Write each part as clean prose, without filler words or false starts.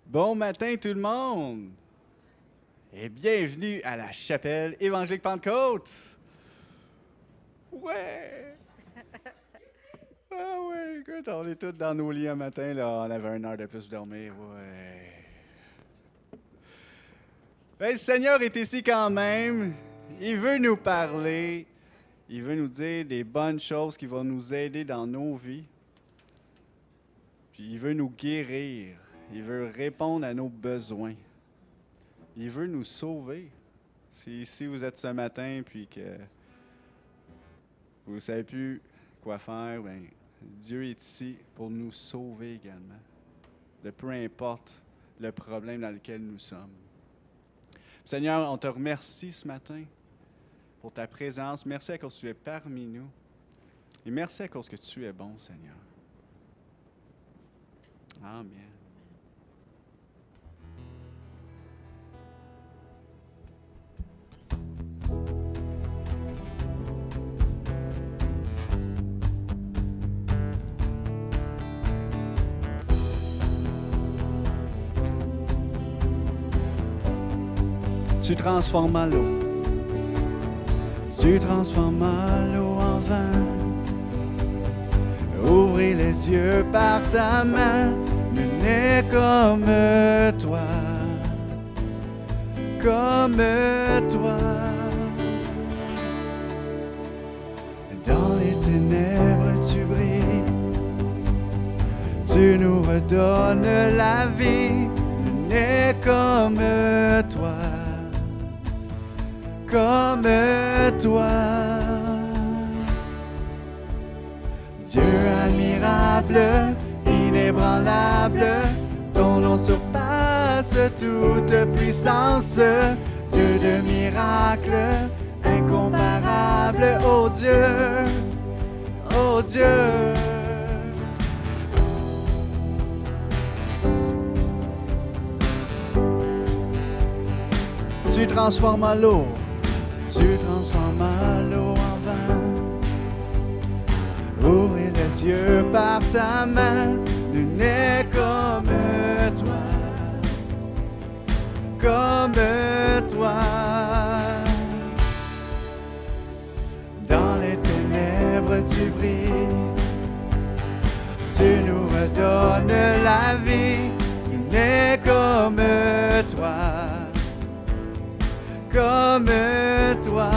Bon matin tout le monde et bienvenue à la chapelle évangélique Pentecôte. Ouais! Ah ouais, écoute, on est tous dans nos lits un matin, là, on avait une heure de plus pour dormir, ouais. Ben, le Seigneur est ici quand même, il veut nous parler, il veut nous dire des bonnes choses qui vont nous aider dans nos vies, puis il veut nous guérir, il veut répondre à nos besoins. Il veut nous sauver. Si vous êtes ce matin puis que vous ne savez plus quoi faire, bien, Dieu est ici pour nous sauver également. De peu importe le problème dans lequel nous sommes. Seigneur, on te remercie ce matin pour ta présence. Merci à cause que tu es parmi nous. Et merci à cause que tu es bon, Seigneur. Amen. Tu transformes l'eau. Tu transformes l'eau en vin. Ouvrez les yeux par ta main. Nul n'est comme toi. Comme toi. Dans les ténèbres tu brilles. Tu nous redonnes la vie. Nul n'est comme toi. Comme toi. Dieu admirable, inébranlable, ton nom surpasse toute puissance. Dieu de miracles, incomparable, oh Dieu, oh Dieu. Tu transformes l'eau. Tu transformes l'eau en vin. Ouvrez les yeux par ta main. Nul n'est comme toi. Comme toi. Dans les ténèbres tu brilles. Tu nous redonnes la vie. Nul n'est comme toi. Comme toi.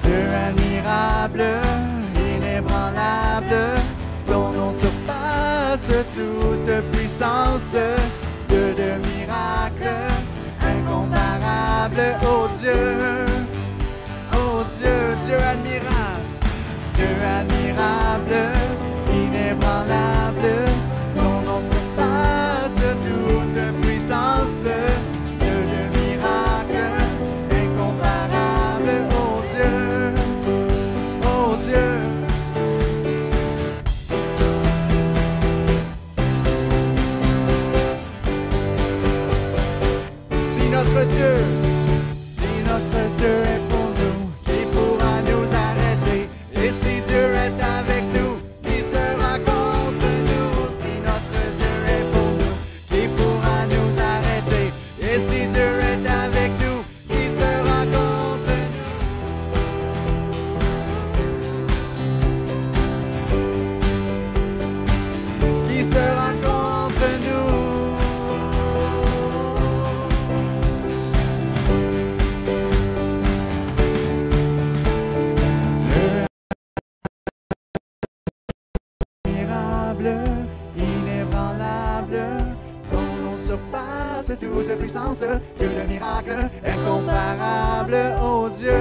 Dieu admirable, inébranlable, ton nom surpasse toute puissance. Dieu de miracles, incomparable, oh Dieu, Dieu admirable, Dieu admirable, inébranlable, ton nom surpasse toute puissance. Dieu de miracles, incomparable, oh Dieu, oh Dieu. Si notre Dieu est pour nous, qui pourra nous arrêter? Et si Dieu est avec nous, qui sera contre nous? Si notre Dieu est pour nous, qui pourra nous arrêter? Et si Dieu est avec nous, qui sera contre nous? Qui sera contre nous? Inébranlable, ton nom surpasse toute puissance. Dieu de miracle, incomparable, oh Dieu,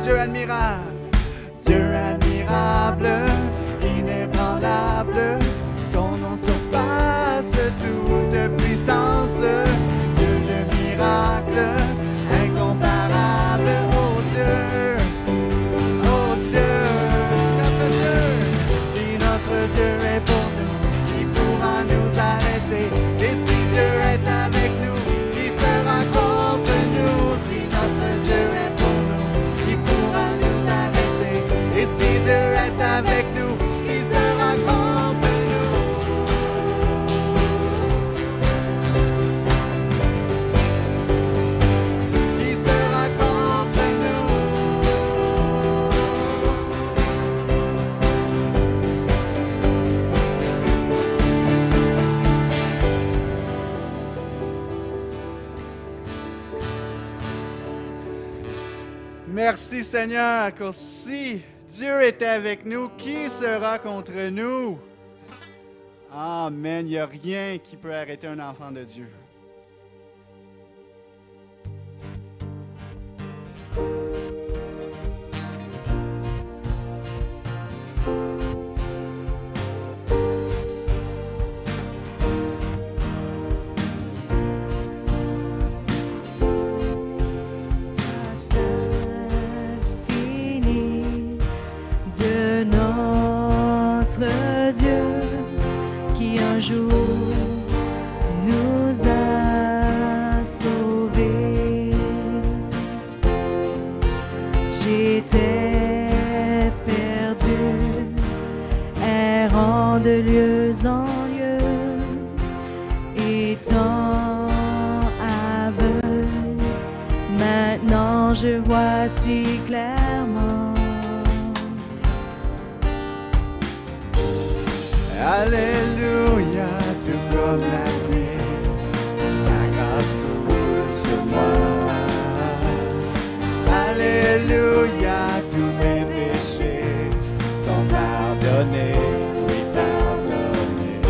Dieu admirable, Dieu admirable, inébranlable, ton nom surpasse toute puissance. Dieu de miracle, incomparable, oh Dieu. Dieu est pour nous, qui pourra nous arrêter? Et si Dieu est avec nous, qui sera contre nous? Si notre Dieu est pour nous, qui pourra nous arrêter? Merci Seigneur, car si Dieu était avec nous, qui sera contre nous? Amen. Il n'y a rien qui peut arrêter un enfant de Dieu. Je vois si clairement. Alléluia, tout comme la nuit, ta grâce coule sur moi. Alléluia, tous mes péchés sont pardonnés, oui pardonnés.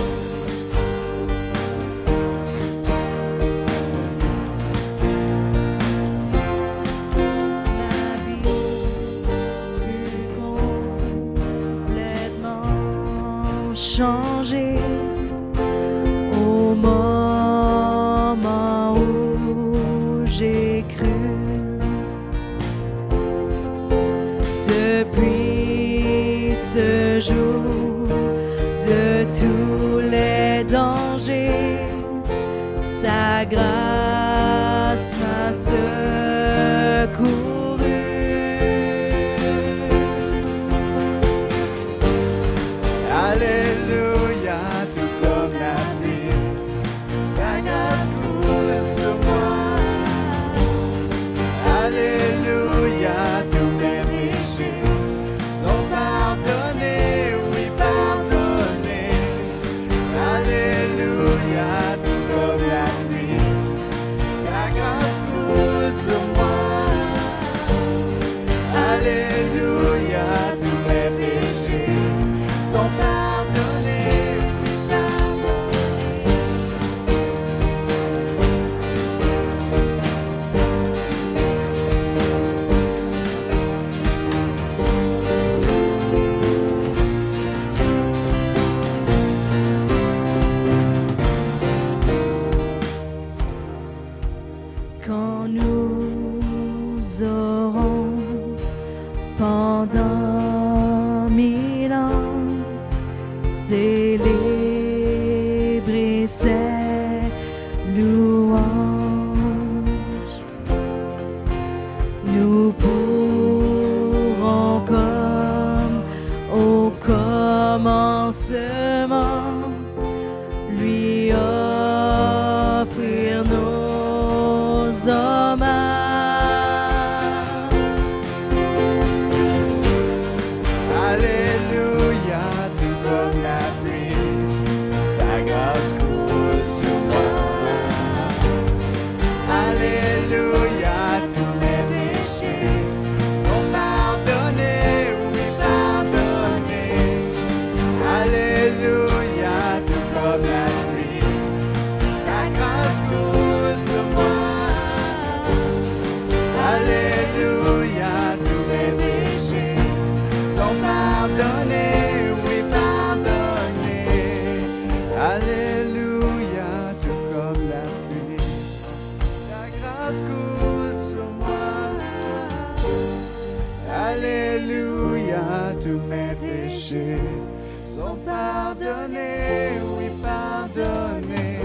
Changé au moment où j'ai cru. Depuis ce jour, de tous les dangers, sa grâce m'a secouru. Alléluia, tout comme la nuit, ta grâce coule sur moi. Alléluia, tous mes péchés sont pardonnés, oui pardonnés. Alléluia, tout comme la nuit, ta grâce coule sur moi. Alléluia, tous mes péchés sont pardonnés, oui pardonnés. Quand nous aurons pendant 1000 ans célébrer ses louanges, nous pourrons comme au commencement lui offrir nos hommages. Alléluia, tout comme la pluie, ta grâce coule sur moi. Alléluia, tous mes péchés sont pardonnés, oui pardonnés. Alléluia, tout comme la pluie, ta grâce coule sur moi. Alléluia, tous mes péchés sont pardonnés, oui pardonnés. Alléluia, tout comme la pluie, ta grâce coule sur moi. Alléluia, tous mes péchés sont pardonnés, oui pardonnés.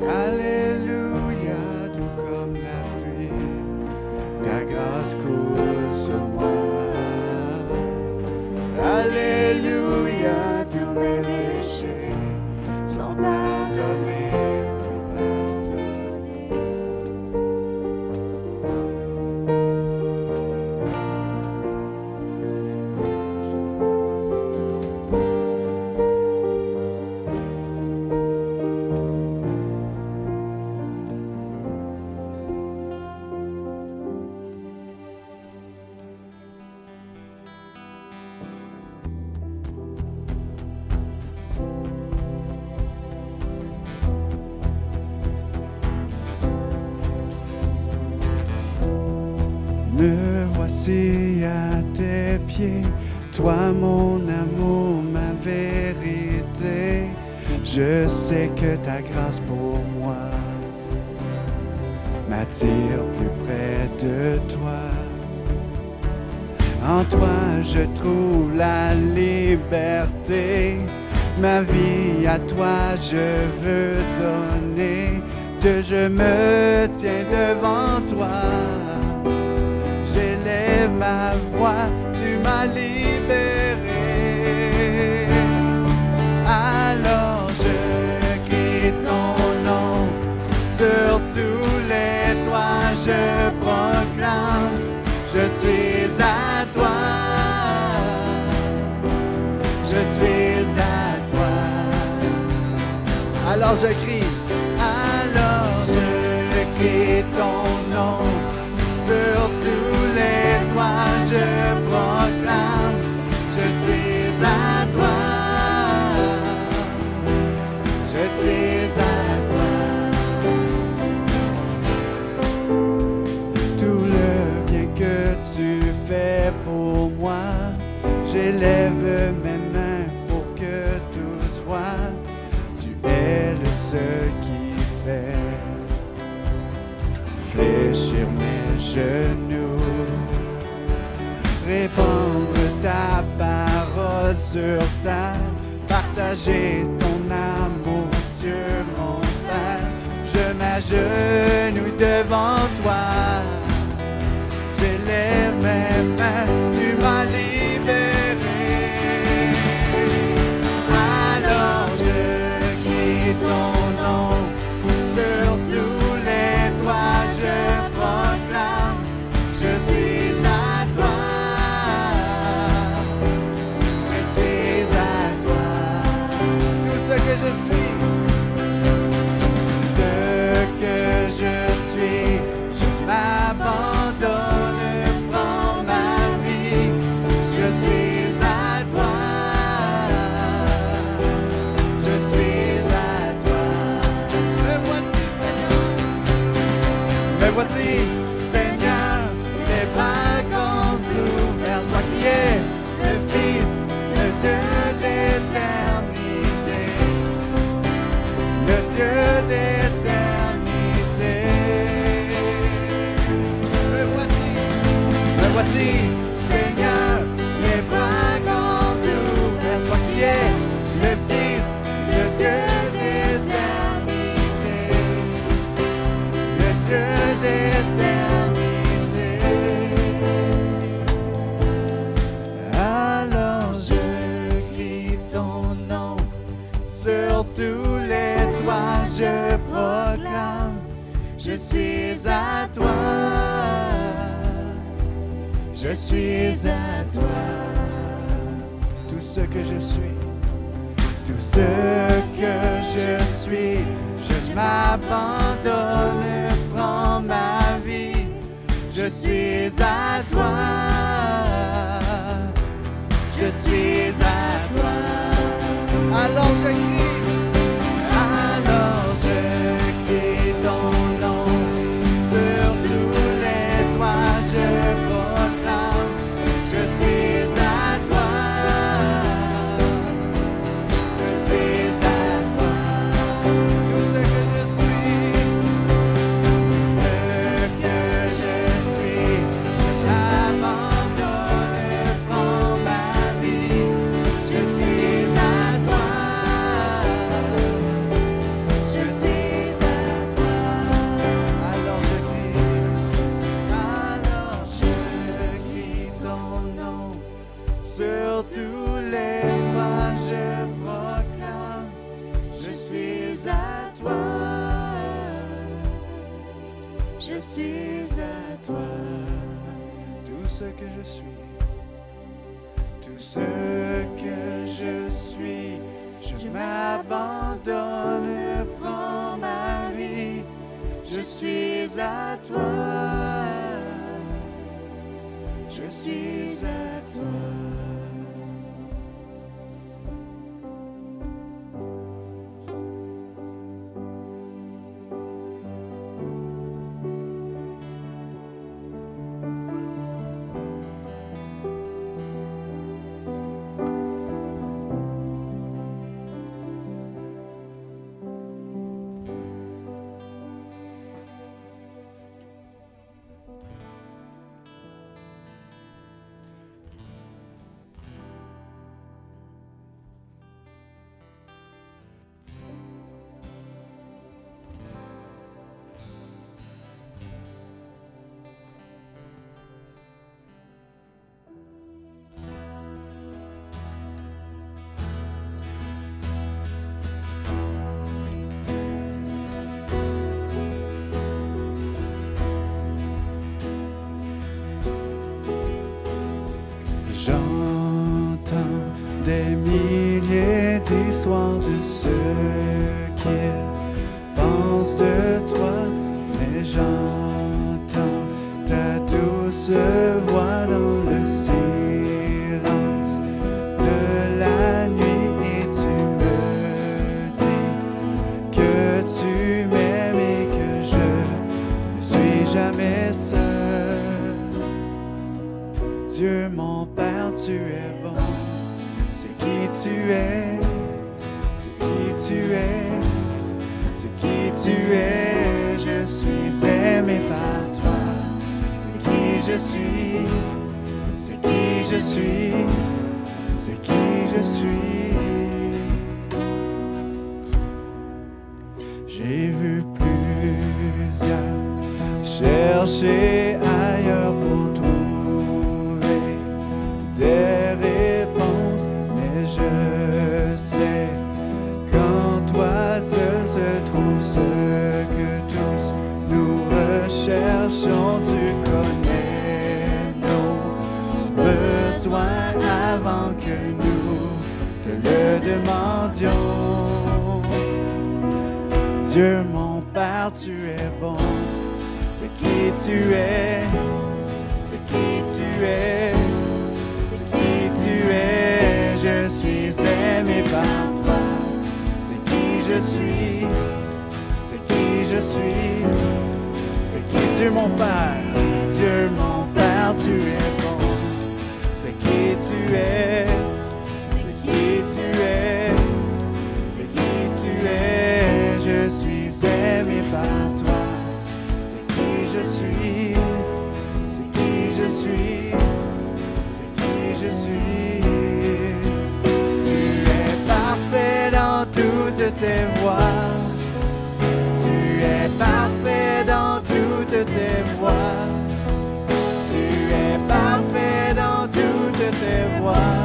Alléluia, tout comme la pluie, ta grâce coule sur moi. Alléluia, tous mes péchés sont pardonnés, pardonnés. Me voici à tes pieds, toi mon amour, ma vérité. Je sais que ta grâce pour moi m'attire plus près de toi. En toi je trouve la liberté. Ma vie à toi je veux donner. Dieu, je me tiens devant toi. J'élève ma voix, tu m'as libéré. Alors je crie ton nom sur tous les toits, je proclame, je suis à toi. Je suis à toi. Alors je crie, ton nom sur tous les toits, je proclame, je suis à toi. Je suis à toi. Tout le bien que tu fais pour moi, j'élève mes mains pour que tous voient. Tu es le seul qui fait fléchir mes genoux, répandre ta parole sur terre, partager ton amour, Dieu mon Père. Je m'agenouille devant toi, j'élève mes mains, tu m'as libéré. Alors je crie ton nom sur tous les toits, je proclame, je suis à toi. Je suis à toi. Tout ce que je suis, ce que je suis, je m'abandonne, prends ma vie, je suis à toi. Je suis à toi. Me voici, Seigneur, les bras grands ouverts, toi qui es le Fils, le Dieu d'éternité, le Dieu d'éternité. Me voici, Seigneur, les bras grands ouverts, toi qui es le Fils, le Dieu d'éternité, le Dieu d'éternité. Alors je crie ton nom sur tous les toits, je proclame, je suis à toi. Je suis à toi. Tout ce que je suis, tout ce que je suis, je m'abandonne, prends ma vie, je suis à toi. Je suis à toi. Alors je crie ton nom sur tous les toits, je proclame, je suis à toi. Je suis à toi. Tout ce que je suis, ce que je suis, je m'abandonne, prends ma vie, je suis à toi. Je suis à toi. Alors je crie ton nom sur tous les toits, je proclame, je suis à toi. Je suis à toi. Tout ce que je suis, tout ce que je suis, je m'abandonne, prends ma vie, je suis à toi. Je suis à toi. J'entends des milliers d'histoires de ce qu'ils pensent de toi, mais j'entends ta douce voix dans le silence de la nuit et tu me dis que tu m'aimes et que je ne suis jamais seul. Dieu mon Père, tu es bon, c'est qui tu es, c'est qui tu es, c'est qui tu es, je suis aimé par toi, c'est qui je suis, c'est qui je suis, c'est qui je suis. J'ai vu plusieurs chercher ailleurs pour trouver des réponses, mais je sais qu'en toi seul se trouve ce que tous nous recherchons. Tu connais nos besoins avant que nous te le demandions. Dieu mon Père, tu es bon, c'est qui tu es, c'est qui tu es, c'est qui tu es, je suis aimé par toi, c'est qui je suis, c'est qui je suis, c'est qui Dieu mon Père, Dieu mon Père, tu es bon, c'est qui tu es, c'est qui tu es, c'est qui tu es, je suis aimé par toi, c'est qui je suis, c'est qui je suis, c'est qui je suis. Tu es parfait dans toutes tes voies, tu es parfait dans toutes tes voies, tu es parfait dans toutes tes voies.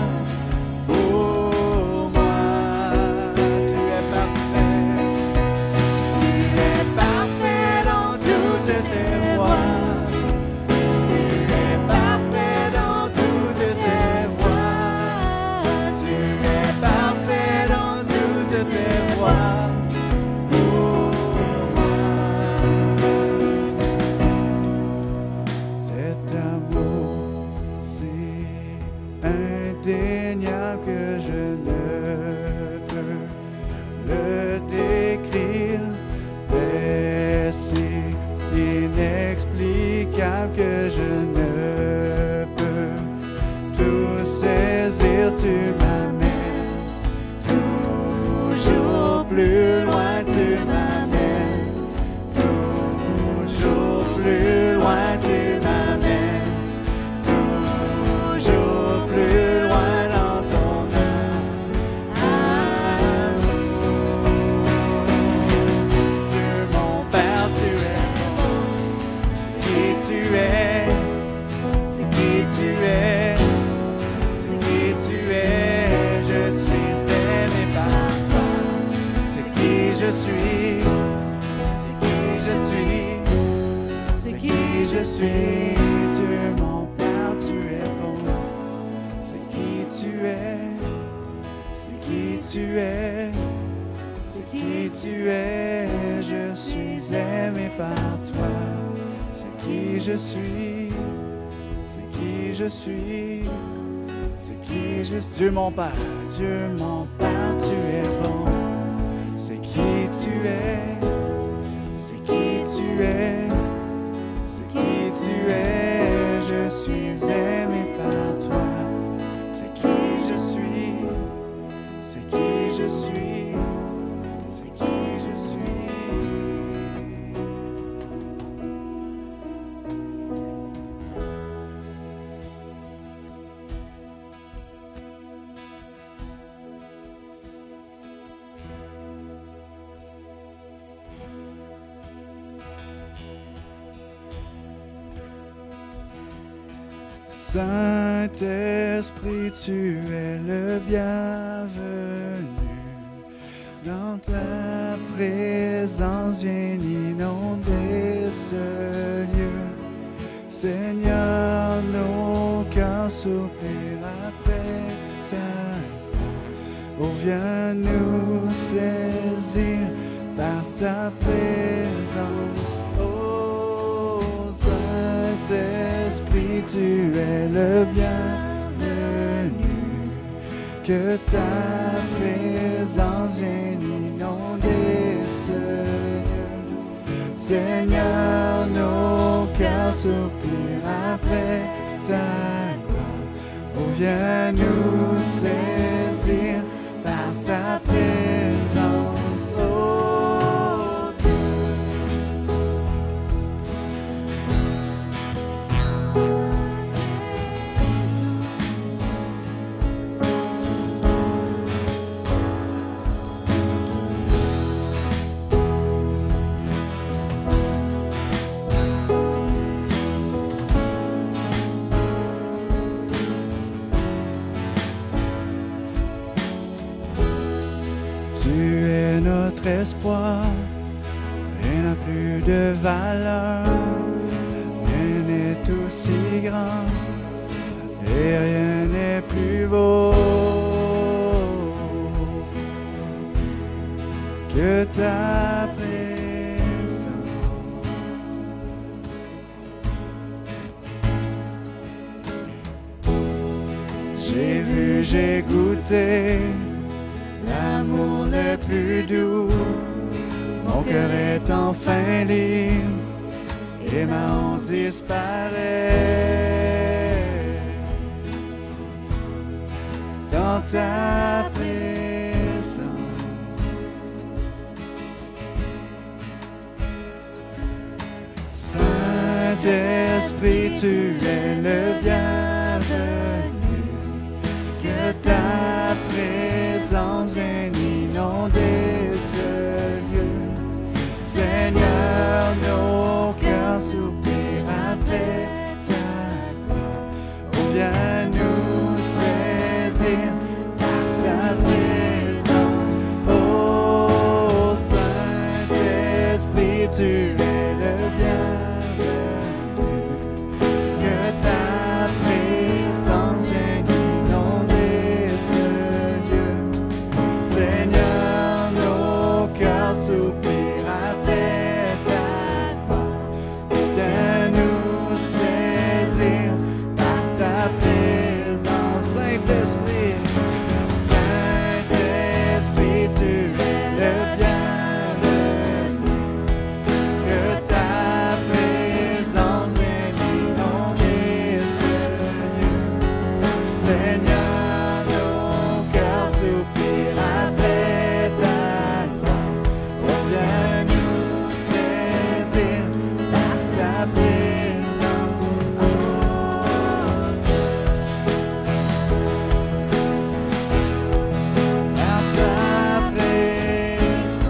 Pour moi, tu es parfait. Tu es parfait dans toutes tes voies. Tu es parfait dans toutes tes voies. Tu es parfait dans toutes tes voies. Pour moi, cet amour si indéniable que je ne peux le décrire, est si inexplicable que je ne peux tout saisir. Tu m'amènes toujours plus loin, tu m'amènes toujours plus loin, tu m'amènes toujours plus loin dans ton amour. Dieu mon Père, tu es bon, c'est qui tu es, c'est qui tu es, c'est qui tu es, je suis aimé par toi, c'est qui je suis, c'est qui je suis, c'est qui je suis. Dieu mon Père, tu es bon, c'est qui tu es, c'est qui tu es, c'est qui tu es, je suis aimé par toi, c'est qui je suis, c'est qui je suis, c'est qui je suis. Dieu mon Père, tu es bon, c'est qui tu es, c'est qui tu es, c'est qui tu es, je suis aimé par toi, c'est qui je suis, c'est qui je suis, c'est qui je suis. Saint-Esprit, tu es le bienvenu. Dans ta présence, viens inonder ce lieu. Seigneur, nos cœurs cœurs soupirent après ta gloire. Oh, viens nous saisir par ta présence. Oh, Saint-Esprit, tu es le bienvenu. Que ta présence vienne inonder ce lieu. Seigneur, nos cœurs soupirent après ta gloire. Oh, viens nous saisir par ta présence, oh Dieu. Tu es notre espoir, rien n'a plus de valeur, rien n'est aussi grand, et rien n'est plus beau que ta présence. J'ai vu, j'ai goûté l'amour le plus doux. Mon cœur est enfin libre et ma honte disparaît dans ta présence. Saint-Esprit, tu es le bienvenu. Que ta présence vienne inonder ce lieu. Seigneur, nos cœurs soupirent après ta gloire. Oh, viens nous saisir par ta présence. Oh, Saint-Esprit, tu es le bienvenu. Que ta présence vienne inonder ce lieu. Seigneur, nos cœurs soupirent après ta gloire. Viens nous saisir par ta présence. Saint-Esprit, Saint-Esprit, tu es le bienvenu. Que ta présence vienne inonder ce lieu. Seigneur, nos cœurs soupirent après ta gloire. Oh, viens nous saisir par ta présence. Par ta présence.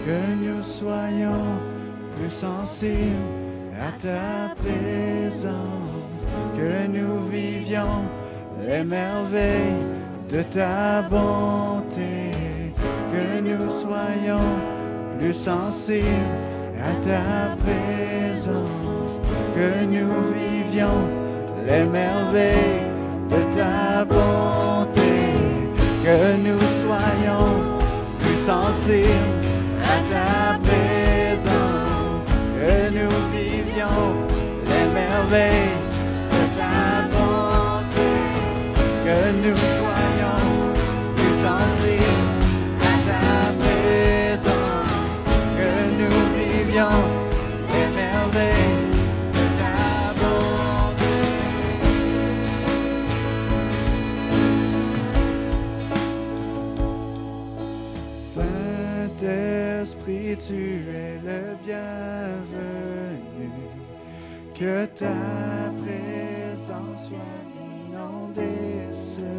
Que nous soyons plus sensibles à ta présence, que nous vivions les merveilles de ta bonté, que nous soyons plus sensibles à ta présence, que nous vivions les merveilles de ta bonté, que nous soyons plus sensibles à ta présence, que nous vivions les merveilles de ta bonté, que nous soyons plus sensibles à ta présence, que nous vivions les merveilles de ta bonté. Saint-Esprit, tu es le bienvenu. Que ta présence soit inonder ce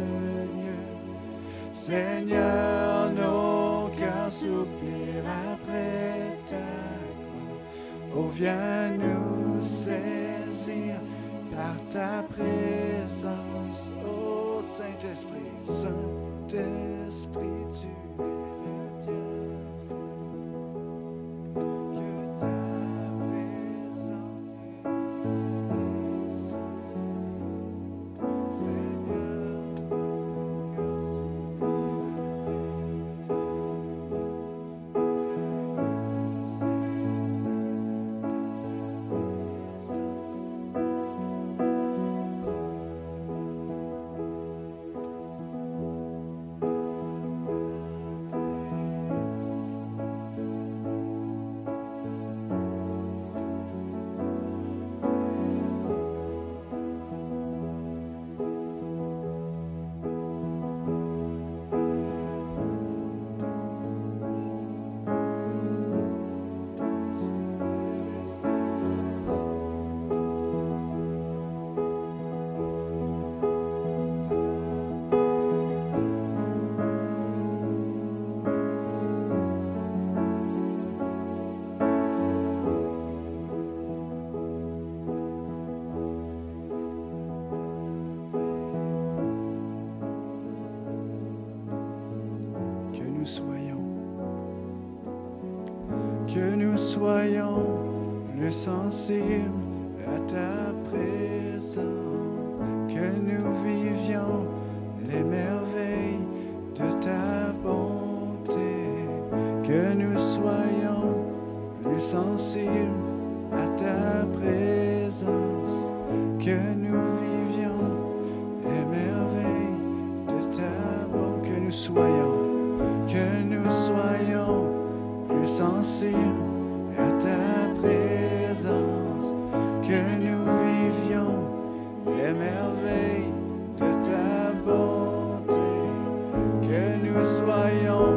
lieu. Seigneur, nos cœurs soupirent après ta gloire. Oh, viens nous nous saisir par ta présence. Oh Saint-Esprit, Saint-Esprit, tu es le bienvenu. Que ta présence que nous soyons plus sensibles à ta présence, que nous vivions les merveilles de ta bonté, que nous soyons plus sensibles à ta présence, que nous vivions les merveilles de ta bonté, que nous soyons plus sensibles à ta présence, que nous vivions les merveilles de ta bonté, que nous soyons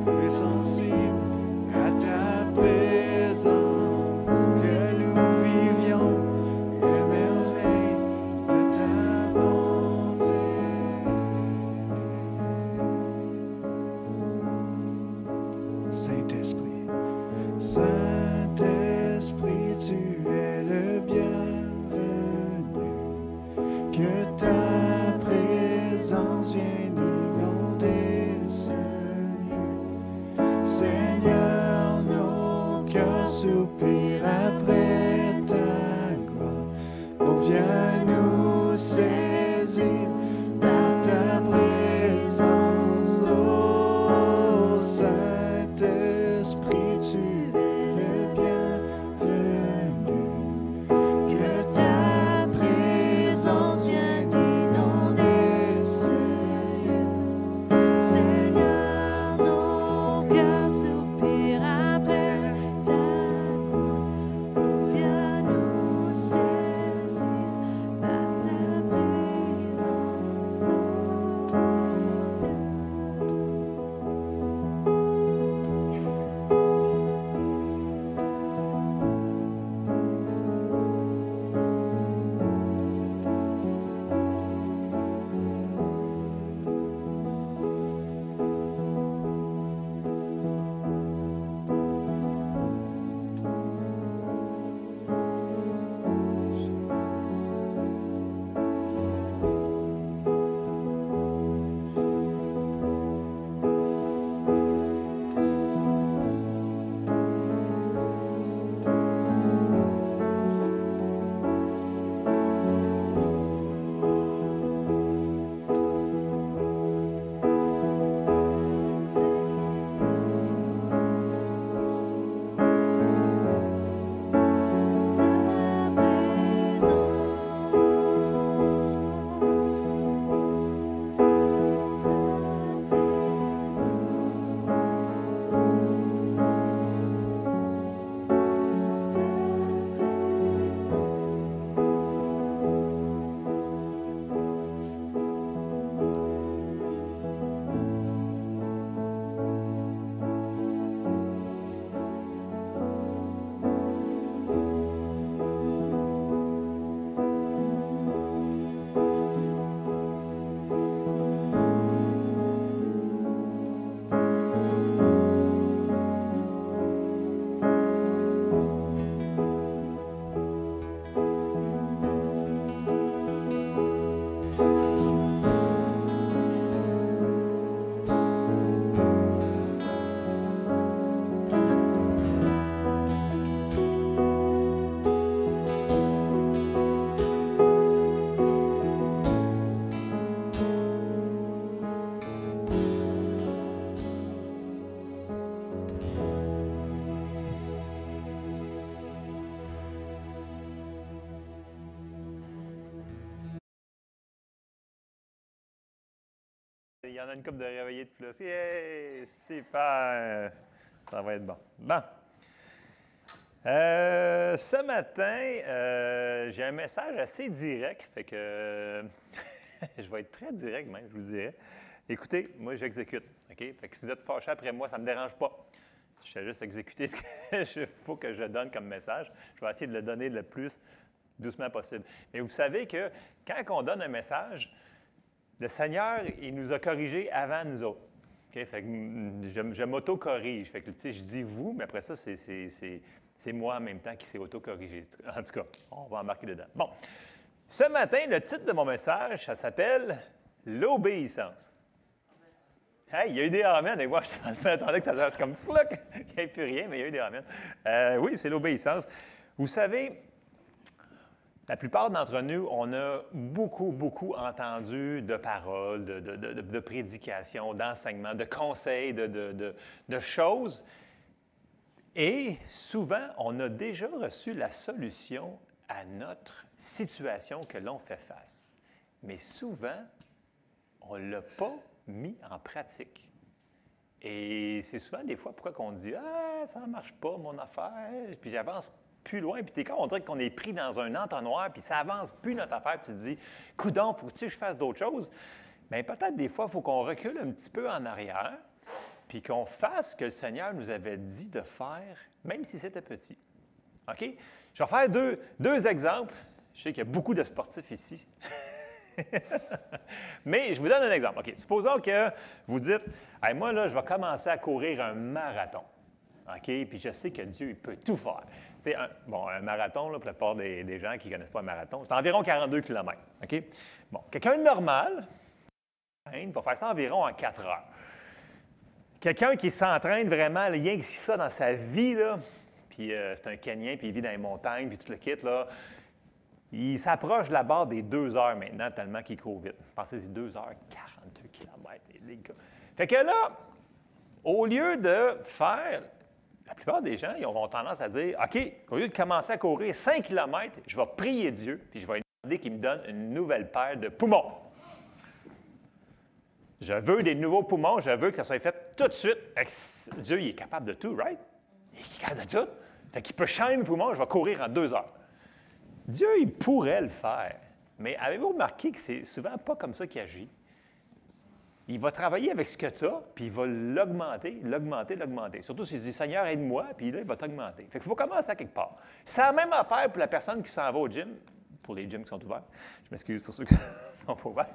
plus sensibles à ta présence, que nous vivions les merveilles de ta bonté. Saint-Esprit, Saint-Esprit, tu es le bienvenu, que ta présence vienne inonder ce lieu. Seigneur, nos cœurs soupirent après ta gloire. Oh, viens nous saisir par ta présence, oh Saint-Esprit, tu es le bienvenu, que ta présence vienne inonder ce lieu. Seigneur, nos cœurs soupirent après ta gloire. Viens nous saisir Il y en a une couple de réveillés de plus. Yeah! Super! Ça va être bon. Bon. Ce matin, j'ai un message assez direct, fait que je vais être très direct même, je vous dirais. Écoutez, moi j'exécute, OK? Fait que si vous êtes fâché après moi, ça ne me dérange pas. Je vais juste exécuter ce qu'il faut que je donne comme message. Je vais essayer de le donner le plus doucement possible. Mais vous savez que quand on donne un message, le Seigneur, il nous a corrigés avant nous autres. Okay? Fait que je m'auto-corrige. Fait que, tu sais, je dis vous, mais après ça, c'est moi en même temps qui s'est auto-corrigé. En tout cas, on va embarquer dedans. Bon. Ce matin, le titre de mon message, ça s'appelle « L'obéissance ». Hey, il y a eu des amens. Et moi, je m'attendais que ça fasse comme floc, qu'il n'y ait plus rien, mais il y a eu des amens. Oui, c'est l'obéissance. Vous savez, la plupart d'entre nous, on a beaucoup entendu de paroles, de prédications, d'enseignements, de conseils, de choses. Et souvent, on a déjà reçu la solution à notre situation que l'on fait face. Mais souvent, on ne l'a pas mis en pratique. Et c'est souvent des fois pourquoi on dit « Ah, ça ne marche pas, mon affaire. » Puis j'avance plus loin, puis quand on dirait qu'on est pris dans un entonnoir, puis ça avance plus notre affaire, puis tu te dis « Coudonc, faut que je fasse d'autres choses. » Bien, peut-être des fois, il faut qu'on recule un petit peu en arrière, puis qu'on fasse ce que le Seigneur nous avait dit de faire, même si c'était petit. OK? Je vais faire deux exemples. Je sais qu'il y a beaucoup de sportifs ici. Mais je vous donne un exemple. OK, supposons que vous dites hey, « Moi, là, je vais commencer à courir un marathon. » OK? Puis je sais que Dieu, il peut tout faire. Tu sais, un marathon, là, pour la plupart des gens qui ne connaissent pas un marathon, c'est environ 42 km. OK? Bon, quelqu'un de normal, il va faire ça environ en 4 heures. Quelqu'un qui s'entraîne vraiment, rien que ça dans sa vie, là, puis c'est un Kenyan, puis il vit dans les montagnes, puis tout le kit, là, il s'approche de la barre des 2 heures maintenant, tellement qu'il court vite. Pensez-y, 2 heures, 42 km, les gars. Fait que là, au lieu de faire, la plupart des gens, ils auront tendance à dire, OK, au lieu de commencer à courir 5 km, je vais prier Dieu, puis je vais lui demander qu'il me donne une nouvelle paire de poumons. Je veux des nouveaux poumons, je veux que ça soit fait tout de suite. Dieu, il est capable de tout, right? Il est capable de tout. Fait qu'il peut changer mes poumons, je vais courir en 2 heures. Dieu, il pourrait le faire. Mais avez-vous remarqué que c'est souvent pas comme ça qu'il agit? Il va travailler avec ce que tu as, puis il va l'augmenter. Surtout s'il dit « Seigneur, aide-moi », puis là, il va t'augmenter. Fait qu'il faut commencer à quelque part. C'est la même affaire pour la personne qui s'en va au gym, pour les gyms qui sont ouverts. Je m'excuse pour ceux qui sont pas ouverts.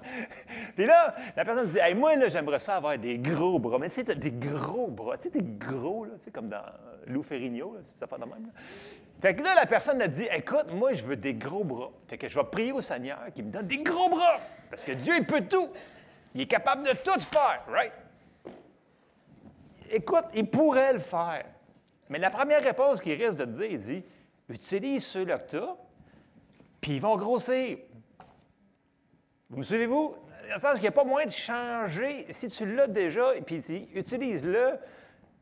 Puis là, la personne se dit hey, « Moi, là, j'aimerais ça avoir des gros bras. » Mais tu sais, tu as des gros bras. Tu sais, des gros, là, tu sais, comme dans Lou Ferrigno, là, ça fait de même. Là. Fait que là, la personne a dit « Écoute, moi, je veux des gros bras. Fait que je vais prier au Seigneur qu'il me donne des gros bras. Parce que Dieu, il peut tout. Il est capable de tout faire, right? » Écoute, il pourrait le faire. Mais la première réponse qu'il risque de te dire, il dit « Utilise ceux-là que tu as, puis ils vont grossir. » Vous me suivez-vous? Dans le sens qu'il n'y a pas moyen de changer. Si tu l'as déjà, puis utilise-le,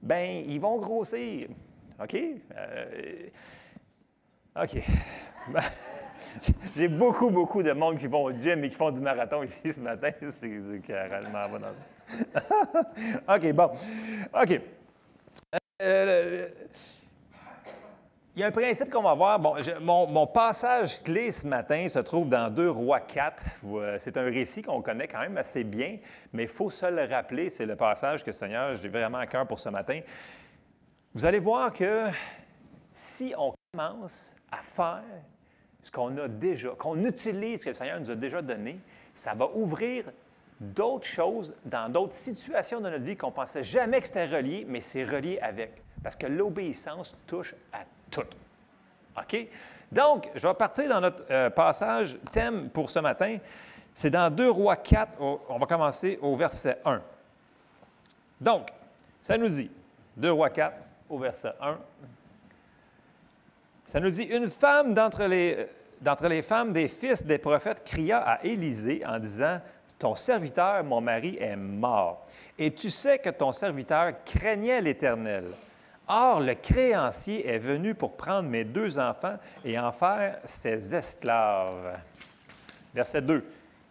bien, ils vont grossir. OK? OK. J'ai beaucoup de monde qui vont au gym et qui font du marathon ici ce matin. C'est carrément bon. OK, bon. OK. Il y a un principe qu'on va voir. Bon, mon passage clé ce matin se trouve dans 2 Rois 4. C'est un récit qu'on connaît quand même assez bien, mais il faut se le rappeler. C'est le passage que, Seigneur, j'ai vraiment à cœur pour ce matin. Vous allez voir que si on commence à faire ce qu'on a déjà, qu'on utilise ce que le Seigneur nous a déjà donné, ça va ouvrir d'autres choses dans d'autres situations de notre vie qu'on ne pensait jamais que c'était relié, mais c'est relié avec. Parce que l'obéissance touche à tout. OK? Donc, je vais partir dans notre passage thème pour ce matin. C'est dans 2 Rois 4, on va commencer au verset 1. Donc, ça nous dit, 2 Rois 4, au verset 1, ça nous dit, une femme d'entre les femmes des fils des prophètes cria à Élisée en disant, « Ton serviteur, mon mari, est mort, et tu sais que ton serviteur craignait l'Éternel. Or, le créancier est venu pour prendre mes 2 enfants et en faire ses esclaves. » Verset 2.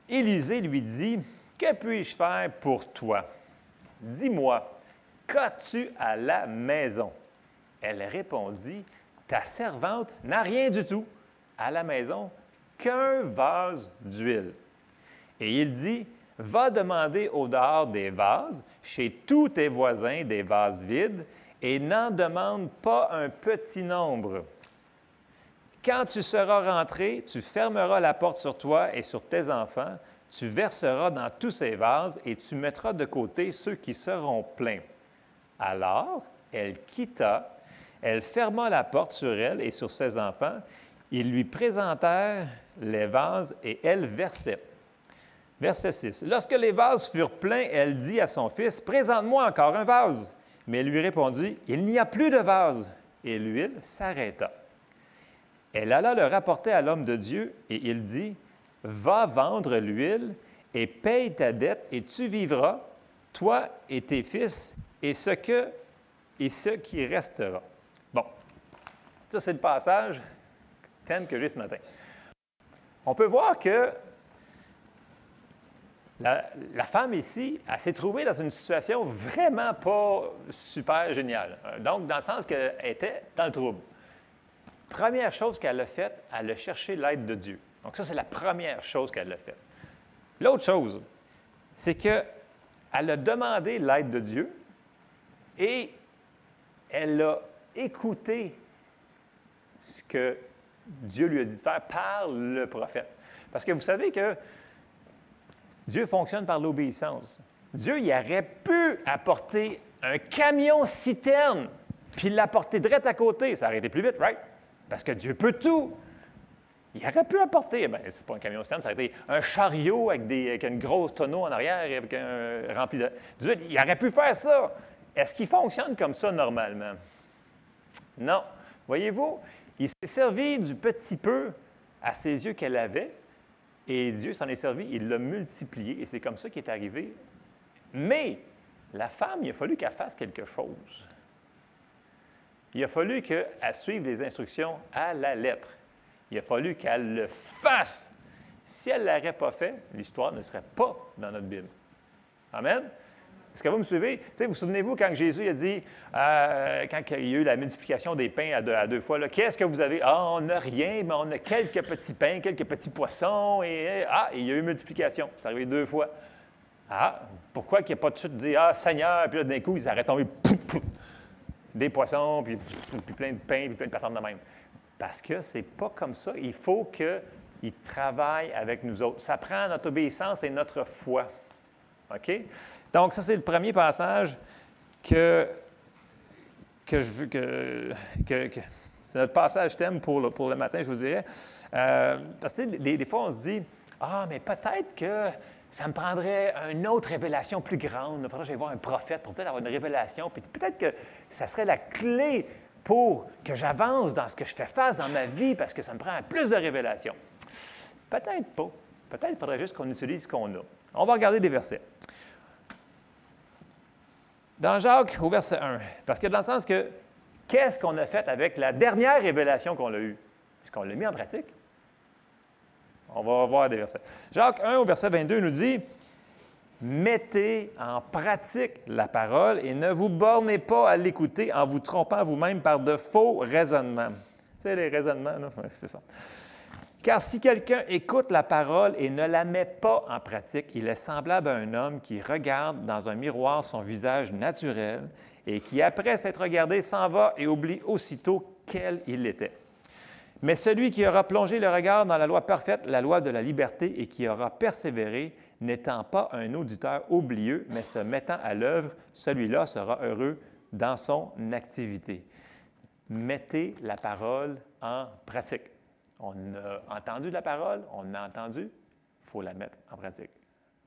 Élisée lui dit, que puis-je faire pour toi? Dis-moi, qu'as-tu à la maison? Elle répondit, ta servante n'a rien du tout à la maison qu'un vase d'huile. Et il dit, va demander au dehors des vases, chez tous tes voisins des vases vides, et n'en demande pas un petit nombre. Quand tu seras rentré, tu fermeras la porte sur toi et sur tes enfants, tu verseras dans tous ces vases et tu mettras de côté ceux qui seront pleins. Alors, elle quitta, elle ferma la porte sur elle et sur ses enfants. Ils lui présentèrent les vases et elle versait. Verset 6. Lorsque les vases furent pleins, elle dit à son fils, « Présente-moi encore un vase. » Mais il lui répondit, « Il n'y a plus de vase. » Et l'huile s'arrêta. Elle alla le rapporter à l'homme de Dieu et il dit, « Va vendre l'huile et paye ta dette et tu vivras, toi et tes fils, et ce qui restera. » Bon, ça c'est le passage thème que j'ai ce matin. On peut voir que la femme ici, elle s'est trouvée dans une situation vraiment pas super géniale. Donc, dans le sens qu'elle était dans le trouble. Première chose qu'elle a faite, elle a cherché l'aide de Dieu. Donc, ça, c'est la première chose qu'elle a faite. L'autre chose, c'est qu'elle a demandé l'aide de Dieu et elle a écouté ce que Dieu lui a dit de faire par le prophète. Parce que vous savez que Dieu fonctionne par l'obéissance. Dieu, il aurait pu apporter un camion-citerne puis l'apporter direct à côté. Ça aurait été plus vite, right? Parce que Dieu peut tout. Il aurait pu apporter, bien, c'est pas un camion-citerne, ça aurait été un chariot avec une grosse tonneau en arrière avec rempli de... Dieu, il aurait pu faire ça. Est-ce qu'il fonctionne comme ça normalement? Non. Voyez-vous, il s'est servi du petit peu à ses yeux qu'elle avait, et Dieu s'en est servi, il l'a multiplié, et c'est comme ça qu'il est arrivé. Mais la femme, il a fallu qu'elle fasse quelque chose. Il a fallu qu'elle suive les instructions à la lettre. Il a fallu qu'elle le fasse. Si elle ne l'aurait pas fait, l'histoire ne serait pas dans notre Bible. Amen? Est-ce que vous me suivez? Tu sais, vous souvenez-vous quand Jésus a dit, quand il y a eu la multiplication des pains à deux fois, qu'est-ce que vous avez? Ah, on n'a rien, mais on a quelques petits pains, quelques petits poissons, et il y a eu multiplication. C'est arrivé 2 fois. Ah, pourquoi qu'il n'y a pas tout de suite dit, ah, Seigneur, puis là, d'un coup, ils auraient tombé, des poissons, puis plein de pain, puis plein de patentes de même. Parce que c'est pas comme ça. Il faut qu'il travaille avec nous autres. Ça prend notre obéissance et notre foi. OK? Donc, ça, c'est le premier passage que je veux que c'est notre passage thème pour le matin, je vous dirais. Parce que des fois, on se dit, ah, mais peut-être que ça me prendrait une autre révélation plus grande. Il faudrait que j'aille voir un prophète pour peut-être avoir une révélation. Puis peut-être que ça serait la clé pour que j'avance dans ce que je te fasse dans ma vie parce que ça me prend plus de révélations. Peut-être pas. Peut-être qu'il faudrait juste qu'on utilise ce qu'on a. On va regarder des versets. Dans Jacques, au verset 1, parce que dans le sens que, qu'est-ce qu'on a fait avec la dernière révélation qu'on a eue? Est-ce qu'on l'a mis en pratique? On va voir des versets. Jacques 1, au verset 22, nous dit, « Mettez en pratique la parole et ne vous bornez pas à l'écouter en vous trompant vous-même par de faux raisonnements. » Tu sais, les raisonnements, là? Ouais, c'est ça. « Car si quelqu'un écoute la parole et ne la met pas en pratique, il est semblable à un homme qui regarde dans un miroir son visage naturel et qui, après s'être regardé, s'en va et oublie aussitôt quel il était. Mais celui qui aura plongé le regard dans la loi parfaite, la loi de la liberté, et qui aura persévéré, n'étant pas un auditeur oublieux, mais se mettant à l'œuvre, celui-là sera heureux dans son activité. » Mettez la parole en pratique. On a entendu la parole, on a entendu, il faut la mettre en pratique.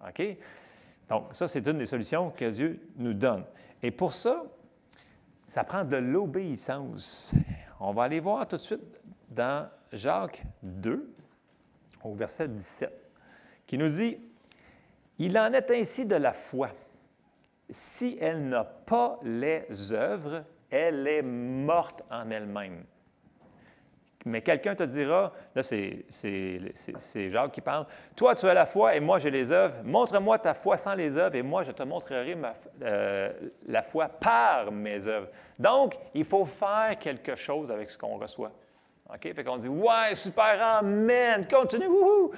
OK? Donc, ça, c'est une des solutions que Dieu nous donne. Et pour ça, ça prend de l'obéissance. On va aller voir tout de suite dans Jacques 2, au verset 17, qui nous dit, « Il en est ainsi de la foi. Si elle n'a pas les œuvres, elle est morte en elle-même. » Mais quelqu'un te dira, là c'est Jacques qui parle, « Toi, tu as la foi et moi, j'ai les œuvres. Montre-moi ta foi sans les œuvres et moi, je te montrerai la foi par mes œuvres. » Donc, il faut faire quelque chose avec ce qu'on reçoit. OK? Fait qu'on dit, « Ouais, super, amen, continue, wouhou! »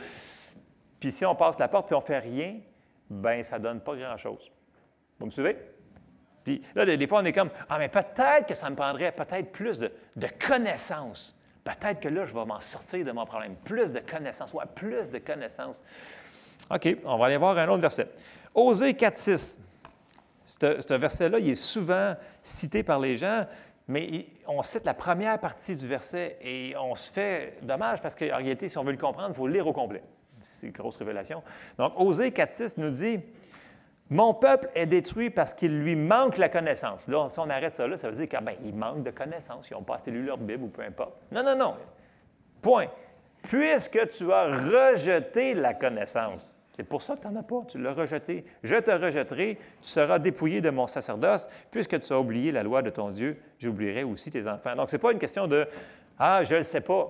Puis si on passe la porte et on ne fait rien, bien, ça ne donne pas grand-chose. Vous me suivez? Puis là, des fois, on est comme, « Ah, mais peut-être que ça me prendrait peut-être plus de connaissances. » Peut-être que là, je vais m'en sortir de mon problème. Plus de connaissances. Ouais, plus de connaissances. OK, on va aller voir un autre verset. Osée 4,6. Ce verset-là, il est souvent cité par les gens, mais on cite la première partie du verset et on se fait dommage parce qu'en réalité, si on veut le comprendre, il faut le lire au complet. C'est une grosse révélation. Donc, Osée 4,6 nous dit, « Mon peuple est détruit parce qu'il lui manque la connaissance. » Là, si on arrête ça là, ça veut dire qu'il manque de connaissance. Ils n'ont pas assez lu leur Bible ou peu importe. Non, non, non. Point. Puisque tu as rejeté la connaissance. C'est pour ça que tu n'en as pas. Tu l'as rejeté. Je te rejetterai. Tu seras dépouillé de mon sacerdoce. Puisque tu as oublié la loi de ton Dieu, j'oublierai aussi tes enfants. Donc, ce n'est pas une question de « Ah, je ne le sais pas. »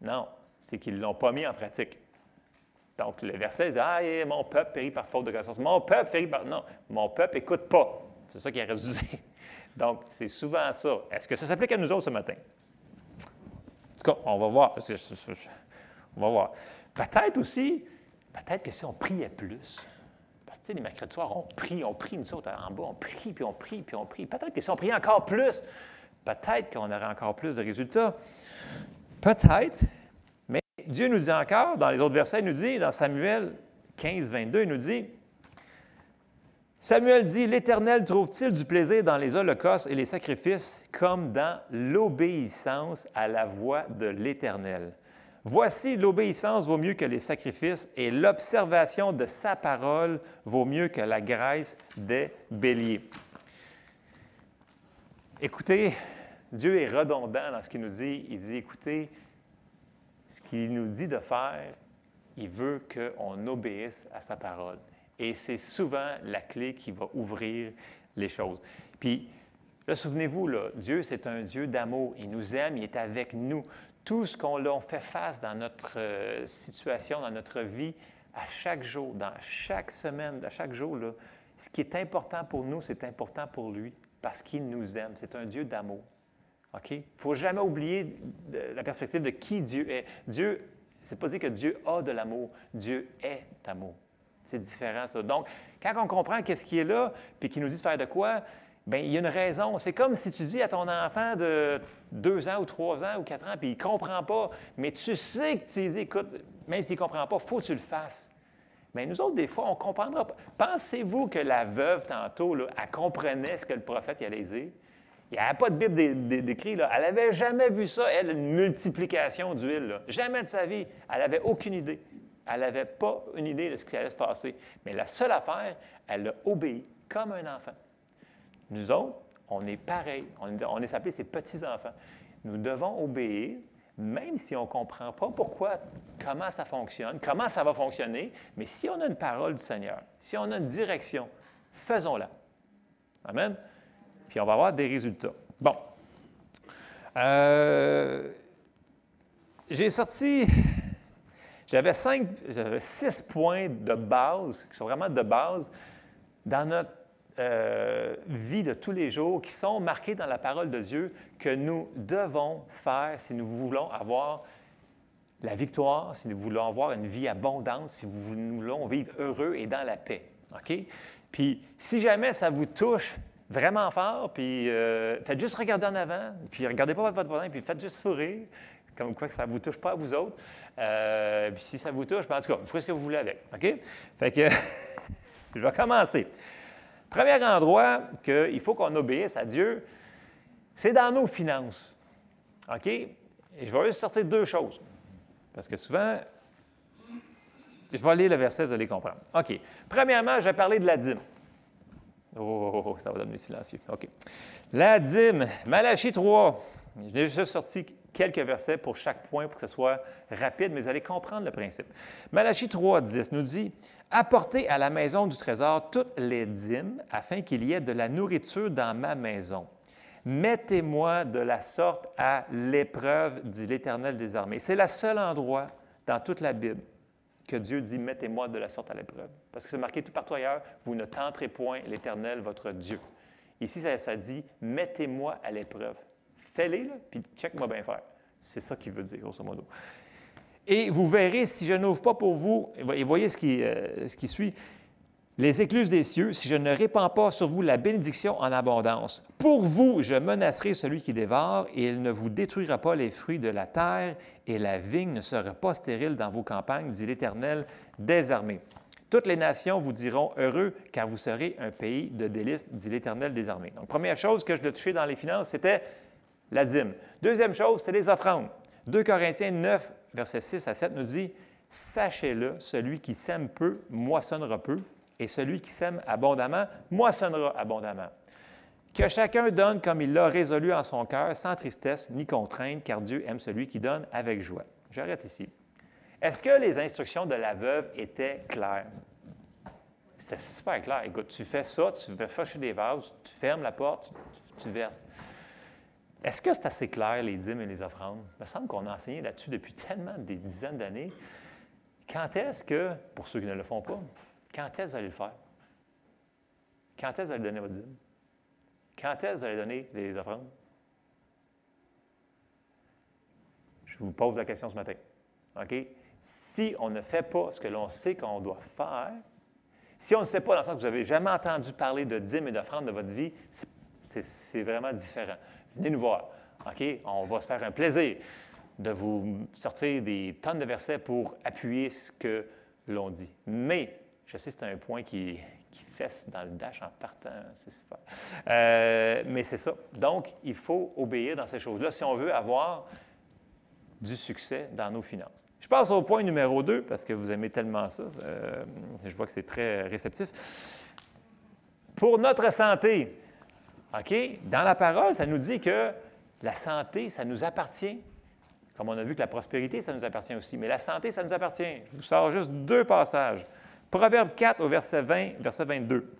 Non, c'est qu'ils ne l'ont pas mis en pratique. Donc, le verset dit « Ah, mon peuple périt par faute de connaissance. Mon peuple périt par... » Non, mon peuple n'écoute pas. C'est ça qu'il aurait dû dire. Donc, c'est souvent ça. Est-ce que ça s'applique à nous autres ce matin? En tout cas, on va voir. On va voir. Peut-être aussi, peut-être que si on priait plus, parce que tu sais, les mercredis soirs, on prie, nous autres, en bas, on prie, puis on prie, puis on prie. Peut-être que si on priait encore plus, peut-être qu'on aurait encore plus de résultats. Peut-être. Dieu nous dit encore, dans les autres versets, il nous dit, dans Samuel 15, 22, il nous dit, Samuel dit, « L'Éternel trouve-t-il du plaisir dans les holocaustes et les sacrifices comme dans l'obéissance à la voix de l'Éternel? Voici, l'obéissance vaut mieux que les sacrifices et l'observation de sa parole vaut mieux que la graisse des béliers. » Écoutez, Dieu est redondant dans ce qu'il nous dit. Il dit, écoutez, ce qu'il nous dit de faire, il veut qu'on obéisse à sa parole. Et c'est souvent la clé qui va ouvrir les choses. Puis, là, souvenez-vous, là, Dieu, c'est un Dieu d'amour. Il nous aime, il est avec nous. Tout ce qu'on fait face dans notre situation, dans notre vie, à chaque jour, dans chaque semaine, à chaque jour, là, ce qui est important pour nous, c'est important pour lui, parce qu'il nous aime. C'est un Dieu d'amour. OK? Il ne faut jamais oublier la perspective de qui Dieu est. Dieu, c'est pas dire que Dieu a de l'amour. Dieu est amour. C'est différent, ça. Donc, quand on comprend qu'est-ce qui est là, puis qu'il nous dit de faire de quoi, bien, il y a une raison. C'est comme si tu dis à ton enfant de 2 ans ou 3 ans ou 4 ans, puis il ne comprend pas, mais tu sais que tu dis, écoute, même s'il ne comprend pas, il faut que tu le fasses. Mais nous autres, des fois, on ne comprendra pas. Pensez-vous que la veuve, tantôt, là, elle comprenait ce que le prophète y allait dire? Il n'y avait pas de Bible d'écrit, là. Elle n'avait jamais vu ça, elle, une multiplication d'huile, là. Jamais de sa vie. Elle n'avait aucune idée. Elle n'avait pas une idée de ce qui allait se passer. Mais la seule affaire, elle a obéi comme un enfant. Nous autres, on est pareil. On est appelés ses petits-enfants. Nous devons obéir, même si on ne comprend pas pourquoi, comment ça fonctionne, comment ça va fonctionner. Mais si on a une parole du Seigneur, si on a une direction, faisons-la. Amen. Puis on va avoir des résultats. Bon. J'avais 6 points de base, qui sont vraiment de base, dans notre vie de tous les jours, qui sont marqués dans la parole de Dieu, que nous devons faire si nous voulons avoir la victoire, si nous voulons avoir une vie abondante, si nous voulons vivre heureux et dans la paix. OK? Puis si jamais ça vous touche vraiment fort, puis faites juste regarder en avant, puis regardez pas votre voisin, puis faites juste sourire, comme quoi que ça ne vous touche pas à vous autres. Puis si ça vous touche, bien, en tout cas, vous ferez ce que vous voulez avec. OK? Fait que je vais commencer. Premier endroit qu'il faut qu'on obéisse à Dieu, c'est dans nos finances. OK? Et je vais juste sortir 2 choses. Parce que souvent, je vais lire le verset, vous allez comprendre. OK. Premièrement, je vais parler de la dîme. Oh, ça va devenir silencieux. OK. La dîme, Malachie 3. J'ai juste sorti quelques versets pour chaque point pour que ce soit rapide, mais vous allez comprendre le principe. Malachie 3, 10 nous dit « Apportez à la maison du trésor toutes les dîmes afin qu'il y ait de la nourriture dans ma maison. Mettez-moi de la sorte à l'épreuve, dit l'Éternel des armées. C'est le seul endroit dans toute la Bible que Dieu dit « Mettez-moi de la sorte à l'épreuve ». Parce que c'est marqué tout partout ailleurs, « Vous ne tenterez point l'Éternel, votre Dieu ». Ici, ça dit « Mettez-moi à l'épreuve ». Fais-les, là, puis check-moi bien faire. C'est ça qu'il veut dire, grosso modo. Et vous verrez, si je n'ouvre pas pour vous, et voyez ce qui suit, les écluses des cieux, si je ne répands pas sur vous la bénédiction en abondance. Pour vous, je menacerai celui qui dévore, et il ne vous détruira pas les fruits de la terre, et la vigne ne sera pas stérile dans vos campagnes, dit l'Éternel des armées. Toutes les nations vous diront heureux, car vous serez un pays de délices, dit l'Éternel des armées. Donc, première chose que je dois toucher dans les finances, c'était la dîme. Deuxième chose, c'est les offrandes. 2 Corinthiens 9, versets 6 à 7 nous dit « Sachez-le, celui qui sème peu, moissonnera peu, et celui qui sème abondamment, moissonnera abondamment. Que chacun donne comme il l'a résolu en son cœur, sans tristesse ni contrainte, car Dieu aime celui qui donne avec joie. » J'arrête ici. Est-ce que les instructions de la veuve étaient claires? C'est super clair. Écoute, tu fais ça, tu vas fâcher des vases, tu fermes la porte, tu verses. Est-ce que c'est assez clair, les dîmes et les offrandes? Il me semble qu'on a enseigné là-dessus depuis tellement des dizaines d'années. Quand est-ce que, pour ceux qui ne le font pas, quand est-ce que vous allez le faire? Quand est-ce que vous allez donner votre dîme? Quand est-ce que vous allez donner les offrandes? Je vous pose la question ce matin. OK? Si on ne fait pas ce que l'on sait qu'on doit faire, si on ne sait pas dans le sens que vous n'avez jamais entendu parler de dîmes et d'offrandes de votre vie, c'est vraiment différent. Venez nous voir. OK? On va se faire un plaisir de vous sortir des tonnes de versets pour appuyer ce que l'on dit. Mais, je sais que c'est un point qui fesse dans le dash en partant, c'est super. Mais c'est ça. Donc, il faut obéir dans ces choses-là si on veut avoir du succès dans nos finances. Je passe au point numéro 2, parce que vous aimez tellement ça. Je vois que c'est très réceptif. Pour notre santé, OK? Dans la parole, ça nous dit que la santé, ça nous appartient. Comme on a vu que la prospérité, ça nous appartient aussi. Mais la santé, ça nous appartient. Je vous sors juste 2 passages. Proverbe 4 au verset 20, verset 22.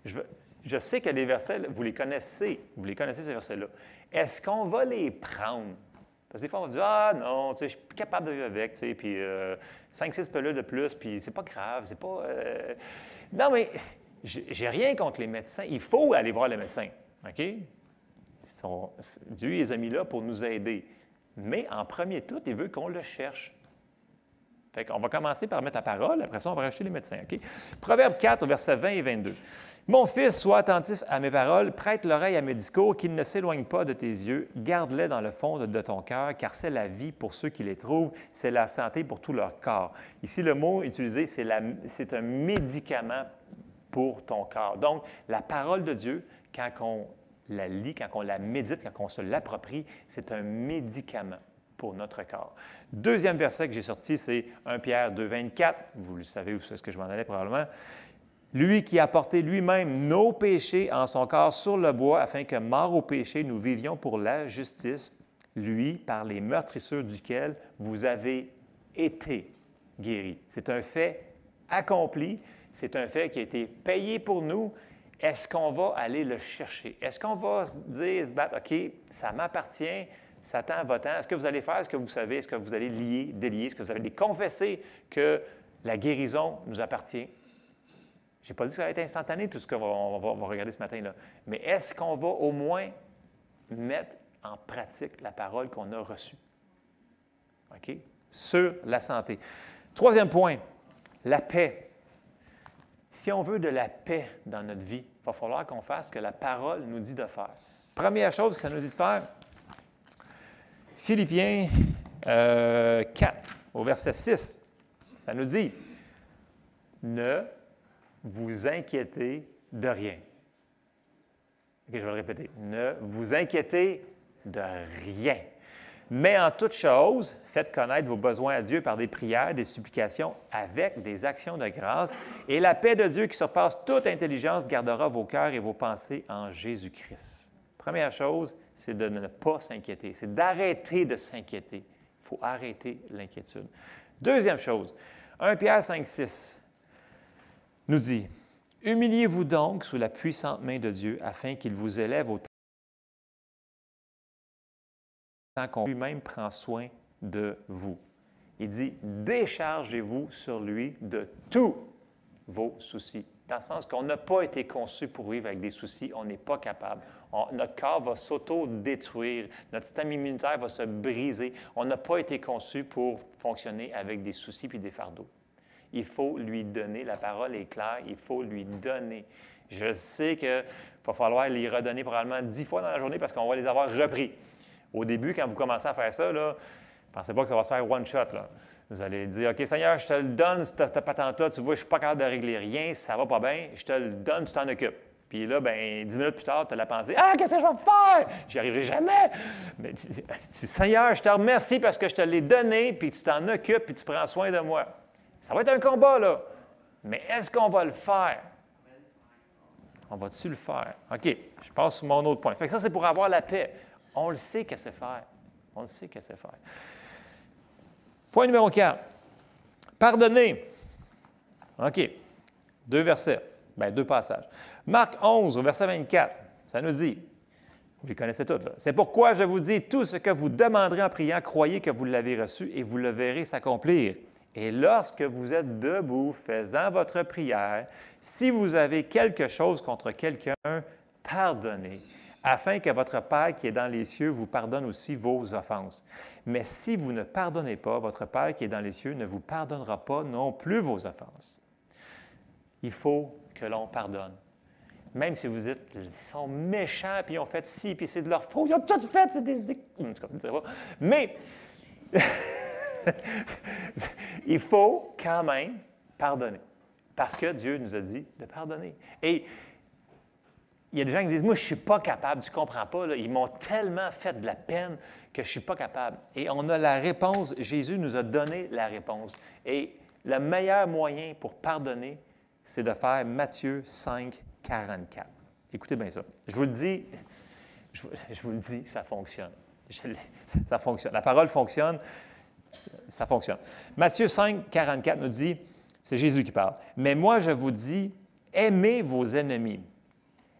Je sais que les versets, vous les connaissez. Vous les connaissez, ces versets-là. Est-ce qu'on va les prendre? Parce que des fois, on va dire « Ah non, je suis plus capable de vivre avec, puis 5-6 pelures de plus, puis c'est pas grave, c'est pas... Non, mais j'ai rien contre les médecins. Il faut aller voir les médecins, OK? Dieu les a mis là pour nous aider. Mais en premier tout, il veut qu'on le cherche. Fait qu'on va commencer par mettre la parole, après ça, on va rajouter les médecins, OK? Proverbe 4, versets 20 et 22. « Mon fils, sois attentif à mes paroles, prête l'oreille à mes discours, qu'ils ne s'éloignent pas de tes yeux, garde-les dans le fond de ton cœur, car c'est la vie pour ceux qui les trouvent, c'est la santé pour tout leur corps. » Ici, le mot utilisé, c'est un médicament pour ton corps. Donc, la parole de Dieu, quand on la lit, quand on la médite, quand on se l'approprie, c'est un médicament pour notre corps. Deuxième verset que j'ai sorti, c'est 1 Pierre 2, 24. Vous le savez, c'est ce que je m'en allais probablement. « Lui qui a porté lui-même nos péchés en son corps sur le bois, afin que, morts au péché, nous vivions pour la justice, lui, par les meurtrissures duquel vous avez été guéris. » C'est un fait accompli, c'est un fait qui a été payé pour nous. Est-ce qu'on va aller le chercher? Est-ce qu'on va se dire, se battre, OK, ça m'appartient, Satan, va-t'en. Est-ce que vous allez faire ce que vous savez? Est-ce que vous allez lier, délier? Est-ce que vous allez confesser que la guérison nous appartient? Je n'ai pas dit que ça va être instantané, tout ce qu'on va regarder ce matin-là. Mais est-ce qu'on va au moins mettre en pratique la parole qu'on a reçue? OK? Sur la santé. Troisième point, la paix. Si on veut de la paix dans notre vie, il va falloir qu'on fasse ce que la parole nous dit de faire. Première chose que ça nous dit de faire, Philippiens 4, au verset 6, ça nous dit « Ne vous inquiétez de rien. » OK, je vais le répéter. « Ne vous inquiétez de rien. Mais en toute chose, faites connaître vos besoins à Dieu par des prières, des supplications, avec des actions de grâce. Et la paix de Dieu qui surpasse toute intelligence gardera vos cœurs et vos pensées en Jésus-Christ. » Première chose, c'est de ne pas s'inquiéter. C'est d'arrêter de s'inquiéter. Il faut arrêter l'inquiétude. Deuxième chose, 1 Pierre 5, 6 nous dit « Humiliez-vous donc sous la puissante main de Dieu afin qu'il vous élève au tant qu'on lui-même prend soin de vous. Il dit, déchargez-vous sur lui de tous vos soucis. Dans le sens qu'on n'a pas été conçu pour vivre avec des soucis, on n'est pas capable. Notre corps va s'auto-détruire, notre système immunitaire va se briser. On n'a pas été conçu pour fonctionner avec des soucis et des fardeaux. Il faut lui donner, la parole est claire, il faut lui donner. Je sais qu'il va falloir les redonner probablement 10 fois dans la journée parce qu'on va les avoir repris. Au début, quand vous commencez à faire ça, ne pensez pas que ça va se faire one shot. Là. Vous allez dire, OK, Seigneur, je te le donne, cette patente-là, tu vois, je ne suis pas capable de régler rien, ça ne va pas bien, je te le donne, tu t'en occupes. Puis là, bien, 10 minutes plus tard, tu as la pensée, ah, qu'est-ce que je vais faire? J'y arriverai jamais. Mais Seigneur, je te remercie parce que je te l'ai donné, puis tu t'en occupes, puis tu prends soin de moi. Ça va être un combat, là. Mais est-ce qu'on va le faire? On va-tu le faire? OK, je passe sur mon autre point. Fait que ça, c'est pour avoir la paix. On le sait qu'est-ce que c'est faire. On le sait qu'est-ce que c'est faire. Point numéro 4. Pardonner. OK. 2 versets. Bien, 2 passages. Marc 11, au verset 24, ça nous dit, vous les connaissez tous, là. C'est pourquoi je vous dis, tout ce que vous demanderez en priant, croyez que vous l'avez reçu et vous le verrez s'accomplir. Et lorsque vous êtes debout, faisant votre prière, si vous avez quelque chose contre quelqu'un, pardonnez, afin que votre Père qui est dans les cieux vous pardonne aussi vos offenses. Mais si vous ne pardonnez pas, votre Père qui est dans les cieux ne vous pardonnera pas non plus vos offenses. Il faut que l'on pardonne. Même si vous dites, ils sont méchants, puis ils ont fait ci, puis c'est de leur faute, ils ont tout fait, c'est des... Mais il faut quand même pardonner, parce que Dieu nous a dit de pardonner. Et il y a des gens qui disent, moi, je ne suis pas capable, tu ne comprends pas, là, ils m'ont tellement fait de la peine que je ne suis pas capable. Et on a la réponse, Jésus nous a donné la réponse. Et le meilleur moyen pour pardonner, c'est de faire Matthieu 5, 44. Écoutez bien ça. Je vous le dis, ça fonctionne. Ça fonctionne. La parole fonctionne, ça fonctionne. Matthieu 5, 44 nous dit, c'est Jésus qui parle, « Mais moi, je vous dis, aimez vos ennemis.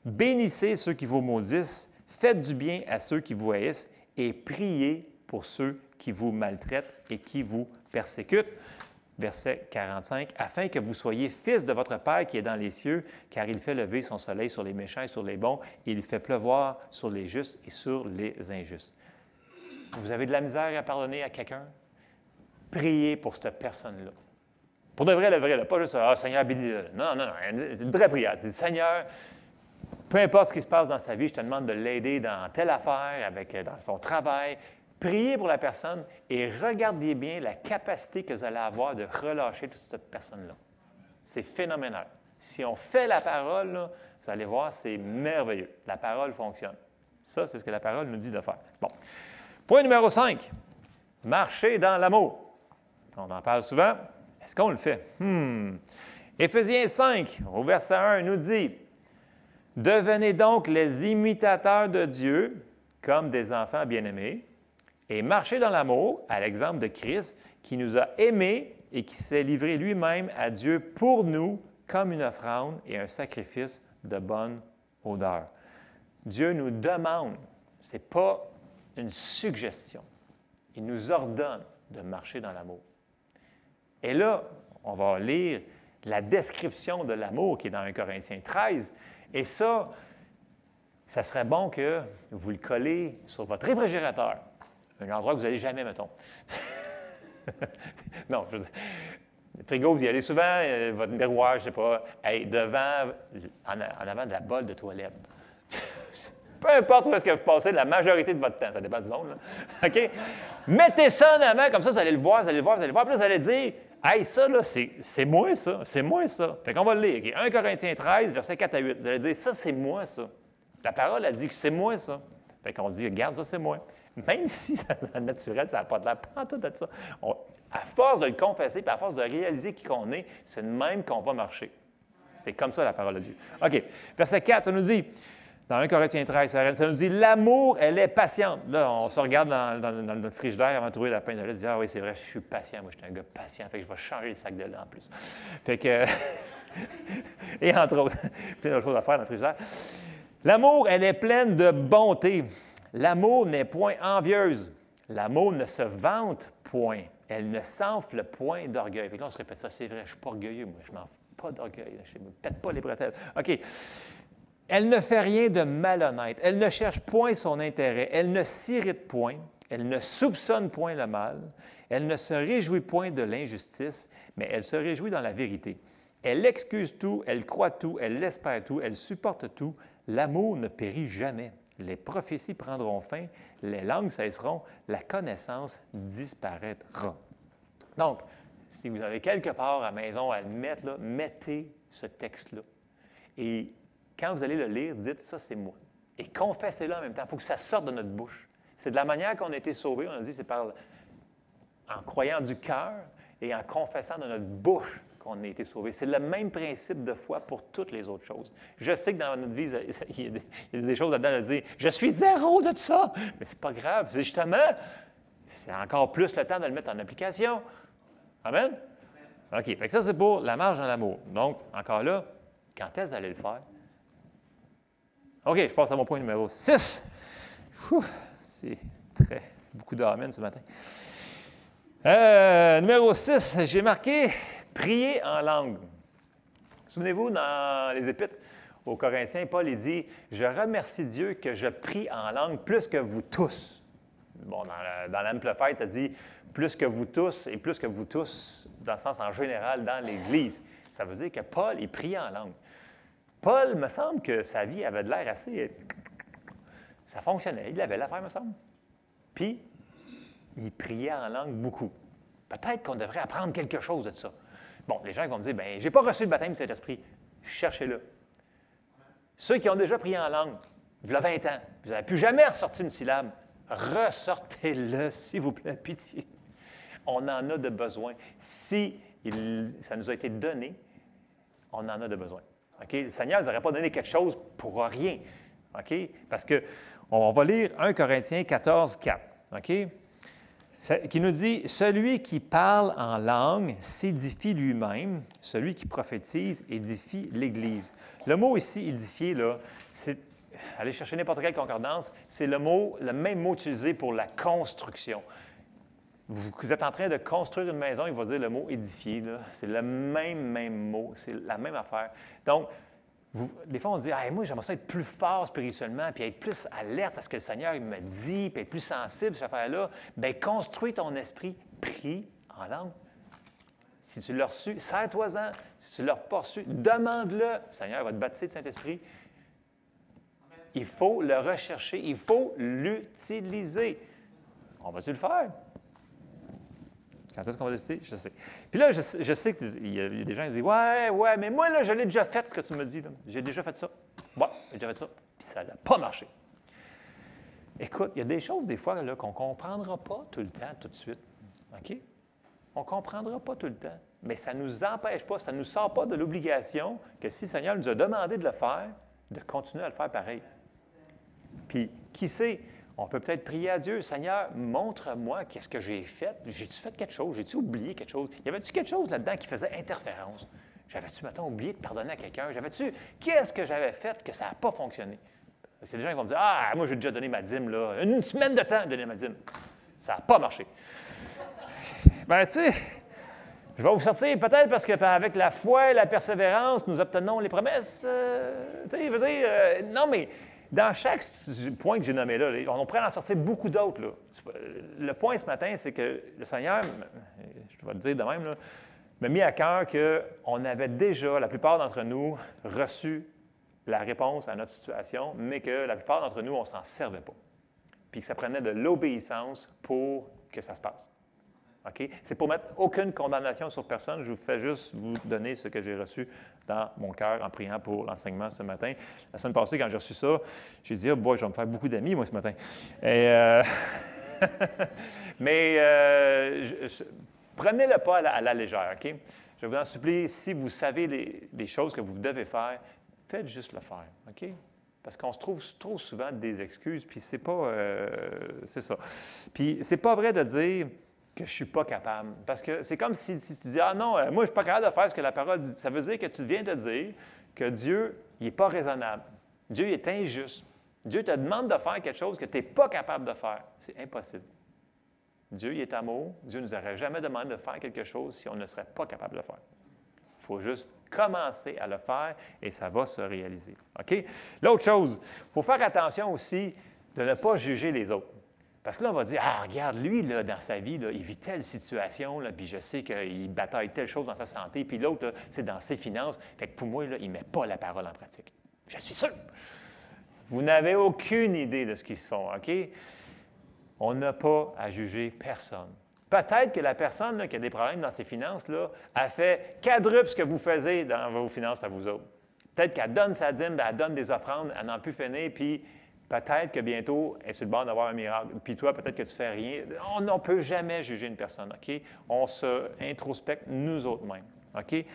Bénissez ceux qui vous maudissent, faites du bien à ceux qui vous haïssent et priez pour ceux qui vous maltraitent et qui vous persécutent. » Verset 45, « Afin que vous soyez fils de votre Père qui est dans les cieux, car il fait lever son soleil sur les méchants et sur les bons, et il fait pleuvoir sur les justes et sur les injustes. » Vous avez de la misère à pardonner à quelqu'un? Priez pour cette personne-là. Pour de vrai, le vrai, là, pas juste « Ah, Seigneur, bénis-le. » Non, non, non, c'est une vraie prière. C'est « Seigneur, peu importe ce qui se passe dans sa vie, je te demande de l'aider dans telle affaire, dans son travail. » Priez pour la personne et regardez bien la capacité que vous allez avoir de relâcher toute cette personne-là. C'est phénoménal. Si on fait la parole, là, vous allez voir, c'est merveilleux. La parole fonctionne. Ça, c'est ce que la parole nous dit de faire. Bon. Point numéro 5. Marcher dans l'amour. On en parle souvent. Est-ce qu'on le fait? Éphésiens 5, au verset 1, nous dit, « Devenez donc les imitateurs de Dieu comme des enfants bien-aimés, et marchez dans l'amour, à l'exemple de Christ, qui nous a aimés et qui s'est livré lui-même à Dieu pour nous comme une offrande et un sacrifice de bonne odeur. » Dieu nous demande, ce n'est pas une suggestion, il nous ordonne de marcher dans l'amour. Et là, on va lire la description de l'amour qui est dans 1 Corinthiens 13, et ça serait bon que vous le collez sur votre réfrigérateur. Un endroit que vous n'allez jamais, mettons. Non, le frigo, vous y allez souvent, votre miroir, je ne sais pas, devant, en avant de la bolle de toilette. Peu importe où est-ce que vous passez la majorité de votre temps, ça dépend du monde, là. OK? Mettez ça en avant, comme ça, vous allez le voir, vous allez le voir, vous allez le voir, puis là, vous allez dire, « Hey, ça, là, c'est moi, ça, c'est moi, ça. » Fait qu'on va le lire. Okay? 1 Corinthiens 13, versets 4 à 8. Vous allez dire, « Ça, c'est moi, ça. » La parole a dit que c'est moi, ça. Fait qu'on se dit, « Regarde, ça, c'est moi. » Même si, dans le naturel, ça n'a pas de l'air pantoute de ça. À force de le confesser, puis à force de réaliser qui qu'on est, c'est de même qu'on va marcher. C'est comme ça, la parole de Dieu. OK. Verset 4, ça nous dit, dans 1 Corinthiens 13, ça nous dit, « L'amour, elle est patiente. » Là, on se regarde dans le frigidaire avant de trouver la pain de lait. On dit, « Ah oui, c'est vrai, je suis patient. Moi, je suis un gars patient. Fait que je vais changer le sac de lait en plus. » Fait que... Et entre autres, plein d'autres choses à faire dans le frigidaire. « L'amour, elle est pleine de bonté. L'amour n'est point envieuse, L'amour ne se vante point. Elle ne s'enfle point d'orgueil. Puis là, on se répète ça, c'est vrai, je ne suis pas orgueilleux, moi, je ne m'enfle pas d'orgueil, je ne me pète pas les bretelles. OK. Elle ne fait rien de malhonnête. Elle ne cherche point son intérêt. Elle ne s'irrite point. Elle ne soupçonne point le mal. Elle ne se réjouit point de l'injustice, mais elle se réjouit dans la vérité. Elle excuse tout, elle croit tout, elle espère tout, elle supporte tout. L'amour ne périt jamais. Les prophéties prendront fin, les langues cesseront, la connaissance disparaîtra. Donc, si vous avez quelque part à la maison à le mettre, là, mettez ce texte-là. Et quand vous allez le lire, dites « ça, c'est moi ». Et confessez-le en même temps. Il faut que ça sorte de notre bouche. C'est de la manière qu'on a été sauvés. On a dit c'est en croyant du cœur et en confessant de notre bouche qu'on a été sauvés. C'est le même principe de foi pour toutes les autres choses. Je sais que dans notre vie, il y a des choses là-dedans à dire « je suis zéro de ça », mais c'est pas grave. C'est justement, c'est encore plus le temps de le mettre en application. Amen? OK. Fait que ça, c'est pour la marche dans l'amour. Donc, encore là, quand est-ce que vous allez le faire? OK, je passe à mon point numéro 6. C'est beaucoup d'amen ce matin. Numéro 6, j'ai marqué « prier en langue ». Souvenez-vous, dans les Épîtres aux Corinthiens, Paul il dit « Je remercie Dieu que je prie en langue plus que vous tous ». Bon, dans l'Amplified, ça dit « plus que vous tous » et « plus que vous tous » dans le sens en général dans l'Église. Ça veut dire que Paul, il priait en langue. Paul, me semble que sa vie avait de l'air assez... Ça fonctionnait, il avait l'affaire, me semble. Puis, il priait en langue beaucoup. Peut-être qu'on devrait apprendre quelque chose de ça. Bon, les gens vont me dire, bien, je n'ai pas reçu le baptême du Saint-Esprit. Cherchez-le. Ceux qui ont déjà prié en langue, il y a 20 ans, vous n'avez plus jamais ressorti une syllabe, ressortez-le, s'il vous plaît, pitié. On en a de besoin. Si ça nous a été donné, on en a de besoin. Okay? Le Seigneur ne nous aurait pas donné quelque chose pour rien. Okay? Parce qu'on va lire 1 Corinthiens 14, 4. Okay? Qui nous dit « Celui qui parle en langue s'édifie lui-même, celui qui prophétise édifie l'Église. » Le mot ici, édifier, là, c'est, allez chercher n'importe quelle concordance, c'est le même mot utilisé pour la construction. Vous êtes en train de construire une maison, il va dire le mot édifier, c'est le même mot, c'est la même affaire. Donc, des fois, on se dit « moi, j'aimerais ça être plus fort spirituellement, puis être plus alerte à ce que le Seigneur il me dit, puis être plus sensible à cette affaire-là. » Bien, construis ton esprit, prie en langue. Si tu l'as reçu, serre-toi-en. Si tu ne l'as pas reçu, demande-le. Le Seigneur va te baptiser de Saint-Esprit. Il faut le rechercher, il faut l'utiliser. On va-tu le faire? Quand est-ce qu'on va décider? Je sais. Puis là, je sais qu'il y a des gens qui disent « Ouais, mais moi, là, je l'ai déjà fait, ce que tu me dis. J'ai déjà fait ça. Ouais, j'ai déjà fait ça. » Puis ça n'a pas marché. Écoute, il y a des choses, des fois, là, qu'on ne comprendra pas tout le temps, tout de suite. OK? On ne comprendra pas tout le temps. Mais ça ne nous empêche pas, ça ne nous sort pas de l'obligation que si le Seigneur nous a demandé de le faire, de continuer à le faire pareil. Puis, qui sait? On peut peut-être prier à Dieu, « Seigneur, montre-moi qu'est-ce que j'ai fait. J'ai-tu fait quelque chose? J'ai-tu oublié quelque chose? Y avait-tu quelque chose là-dedans qui faisait interférence? J'avais-tu, mettons, oublié de pardonner à quelqu'un? Qu'est-ce que j'avais fait que ça n'a pas fonctionné? » Parce que les gens ils vont me dire, « Ah, moi, j'ai déjà donné ma dîme, là. Une semaine de temps de donner ma dîme. Ça n'a pas marché. » Bien, tu sais, je vais vous sortir peut-être parce qu'avec la foi et la persévérance, nous obtenons les promesses. Tu sais, je veux dire, non, mais... Dans chaque point que j'ai nommé là, on pourrait en sortir beaucoup d'autres. Le point ce matin, c'est que le Seigneur, je vais le dire de même, m'a mis à cœur qu'on avait déjà, la plupart d'entre nous, reçu la réponse à notre situation, mais que la plupart d'entre nous, on ne s'en servait pas. Puis que ça prenait de l'obéissance pour que ça se passe. OK? C'est pour mettre aucune condamnation sur personne. Je vous fais juste vous donner ce que j'ai reçu dans mon cœur en priant pour l'enseignement ce matin. La semaine passée, quand j'ai reçu ça, j'ai dit « Oh boy, je vais me faire beaucoup d'amis, moi, ce matin. » Mais prenez-le pas à la légère, OK? Je vous en supplie, si vous savez les choses que vous devez faire, faites juste le faire, OK? Parce qu'on se trouve trop souvent des excuses, puis c'est pas... c'est ça. Puis c'est pas vrai de dire que je ne suis pas capable. Parce que c'est comme si tu dis « Ah non, moi, je ne suis pas capable de faire ce que la parole dit. » Ça veut dire que tu viens de dire que Dieu, il n'est pas raisonnable. Dieu, il est injuste. Dieu te demande de faire quelque chose que tu n'es pas capable de faire. C'est impossible. Dieu, il est amour. Dieu ne nous aurait jamais demandé de faire quelque chose si on ne serait pas capable de le faire. Il faut juste commencer à le faire et ça va se réaliser. OK? L'autre chose, il faut faire attention aussi de ne pas juger les autres. Parce que là, on va dire, ah, regarde, lui, là, dans sa vie, là, il vit telle situation, là, puis je sais qu'il bataille telle chose dans sa santé, puis l'autre, là, c'est dans ses finances. Fait que pour moi, là, il ne met pas la parole en pratique. Je suis sûr. Vous n'avez aucune idée de ce qu'ils font, OK? On n'a pas à juger personne. Peut-être que la personne là, qui a des problèmes dans ses finances là, a fait quadruple ce que vous faisiez dans vos finances à vous autres. Peut-être qu'elle donne sa dîme, elle donne des offrandes, elle n'en peut finir, puis peut-être que bientôt, elle est sur le bord d'avoir un miracle. Puis toi, peut-être que tu ne fais rien. On ne peut jamais juger une personne, OK? On se introspecte nous autres mêmes, OK?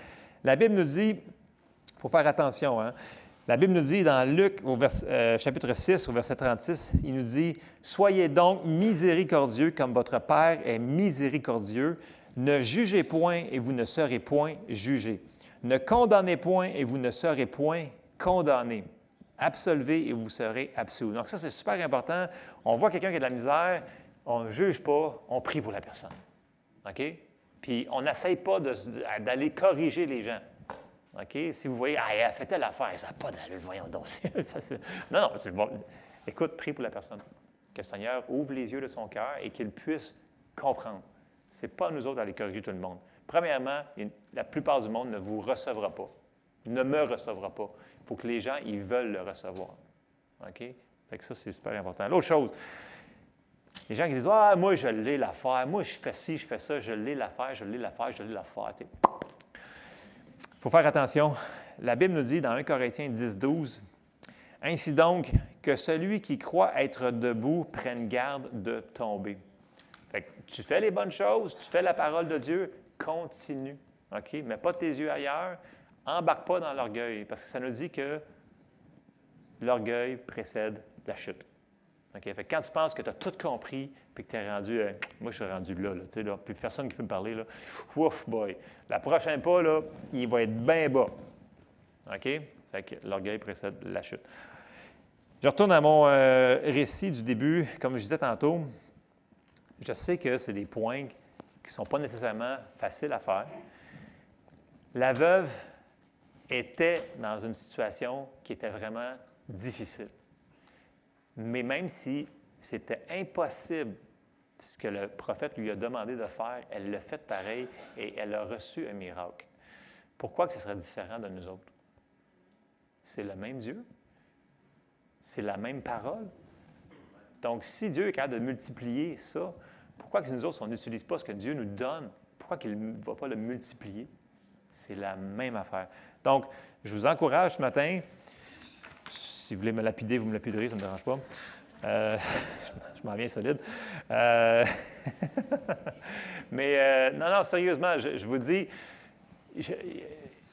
La Bible nous dit, il faut faire attention, hein? La Bible nous dit dans Luc, chapitre 6, au verset 36, il nous dit « Soyez donc miséricordieux comme votre Père est miséricordieux. Ne jugez point et vous ne serez point jugés. Ne condamnez point et vous ne serez point condamnés. Absolvez et vous serez absolus. » Donc ça, c'est super important. On voit quelqu'un qui a de la misère, on ne juge pas, on prie pour la personne. OK? Puis on n'essaye pas d'aller corriger les gens. OK? Si vous voyez, ah, elle a fait telle affaire, ça n'a pas d'allure, voyons donc. Non, c'est bon. Écoute, prie pour la personne. Que le Seigneur ouvre les yeux de son cœur et qu'il puisse comprendre. Ce n'est pas nous autres d'aller corriger tout le monde. Premièrement, la plupart du monde ne vous recevra pas, ne me recevra pas. Il faut que les gens, ils veulent le recevoir. OK? Fait que ça, c'est super important. L'autre chose, les gens qui disent, ah, moi, je l'ai l'affaire, moi, je fais ci, je fais ça, je l'ai l'affaire, je l'ai l'affaire, je l'ai l'affaire. Il faut faire attention. La Bible nous dit dans 1 Corinthiens 10, 12, « Ainsi donc, que celui qui croit être debout prenne garde de tomber. » Fait que tu fais les bonnes choses, tu fais la parole de Dieu, continue. OK? Mets pas tes yeux ailleurs, embarque pas dans l'orgueil, parce que ça nous dit que l'orgueil précède la chute. OK? Fait que quand tu penses que tu as tout compris, puis que tu es rendu, moi je suis rendu là, tu sais, là, puis personne qui peut me parler, là, ouf, boy. La prochaine pas, là, il va être bien bas. OK? Fait que l'orgueil précède la chute. Je retourne à mon récit du début. Comme je disais tantôt, je sais que c'est des points qui ne sont pas nécessairement faciles à faire. La veuve était dans une situation qui était vraiment difficile. Mais même si c'était impossible ce que le prophète lui a demandé de faire, elle l'a fait pareil et elle a reçu un miracle. Pourquoi que ce serait différent de nous autres? C'est le même Dieu. C'est la même parole. Donc, si Dieu est capable de multiplier ça, pourquoi que nous autres, on n'utilise pas ce que Dieu nous donne? Pourquoi qu'il ne va pas le multiplier? C'est la même affaire. Donc, je vous encourage ce matin, si vous voulez me lapider, vous me lapiderez, ça ne me dérange pas. Je m'en viens solide. Mais non, sérieusement, je vous dis,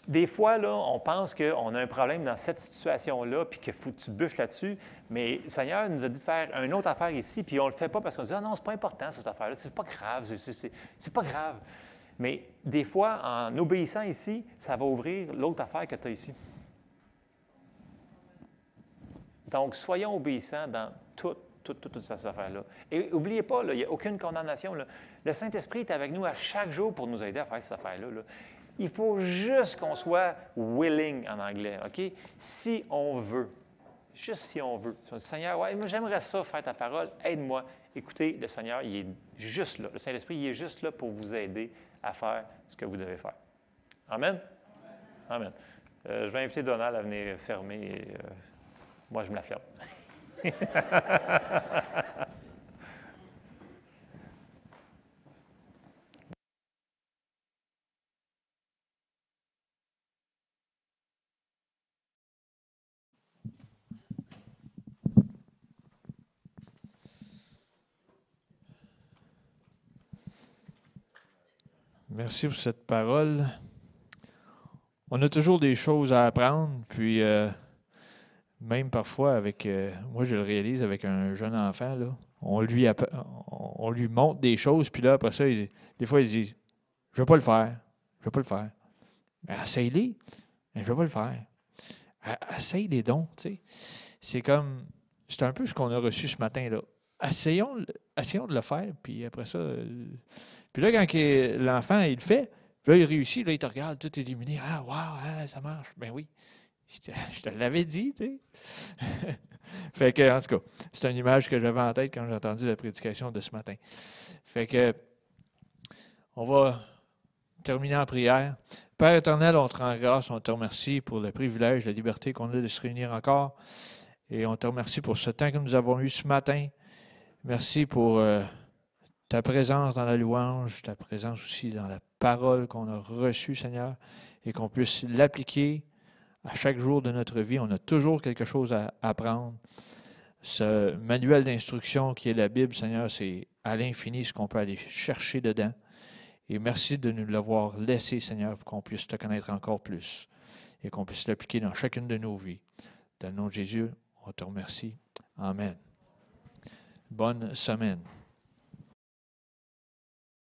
des fois, là, on pense qu'on a un problème dans cette situation-là, puis qu'il faut que tu bûches là-dessus, mais le Seigneur nous a dit de faire une autre affaire ici, puis on ne le fait pas parce qu'on dit « Ah non, c'est pas important, cette affaire-là, c'est pas grave, c'est pas grave. » Mais des fois, en obéissant ici, ça va ouvrir l'autre affaire que tu as ici. Donc, soyons obéissants dans toutes ces affaires-là. Et n'oubliez pas, il n'y a aucune condamnation. Là. Le Saint-Esprit est avec nous à chaque jour pour nous aider à faire ces affaires-là. Là. Il faut juste qu'on soit willing en anglais, OK? Si on veut. Juste si on veut. Si on dit, Seigneur, ouais, moi j'aimerais ça, faire ta parole, aide-moi. Écoutez, le Seigneur, il est juste là. Le Saint-Esprit, il est juste là pour vous aider à faire ce que vous devez faire. Amen? Amen. Je vais inviter Donald à venir fermer. Et, moi, je me la ferme. Merci pour cette parole. On a toujours des choses à apprendre, puis même parfois avec, moi je le réalise avec un jeune enfant, là, on lui montre des choses, puis là après ça, des fois il dit « Je ne vais pas le faire, je ne vais pas le faire. » Ben, essaye-les, mais je ne vais pas le faire. Essaye les dons, tu sais. C'est un peu ce qu'on a reçu ce matin, là. essayons de le faire, puis après ça... puis là, quand l'enfant, il le fait, puis là, il réussit, là, il te regarde, tout illuminé. « Ah, wow, ça marche! » Ben oui, je te l'avais dit, tu sais. Fait que, en tout cas, c'est une image que j'avais en tête quand j'ai entendu la prédication de ce matin. Fait que, on va terminer en prière. Père éternel, on te rend grâce, on te remercie pour le privilège, la liberté qu'on a de se réunir encore. Et on te remercie pour ce temps que nous avons eu ce matin. Merci pour ta présence dans la louange, ta présence aussi dans la parole qu'on a reçue, Seigneur, et qu'on puisse l'appliquer à chaque jour de notre vie. On a toujours quelque chose à apprendre. Ce manuel d'instruction qui est la Bible, Seigneur, c'est à l'infini ce qu'on peut aller chercher dedans. Et merci de nous l'avoir laissé, Seigneur, pour qu'on puisse te connaître encore plus et qu'on puisse l'appliquer dans chacune de nos vies. Dans le nom de Jésus, on te remercie. Amen. Bonne semaine.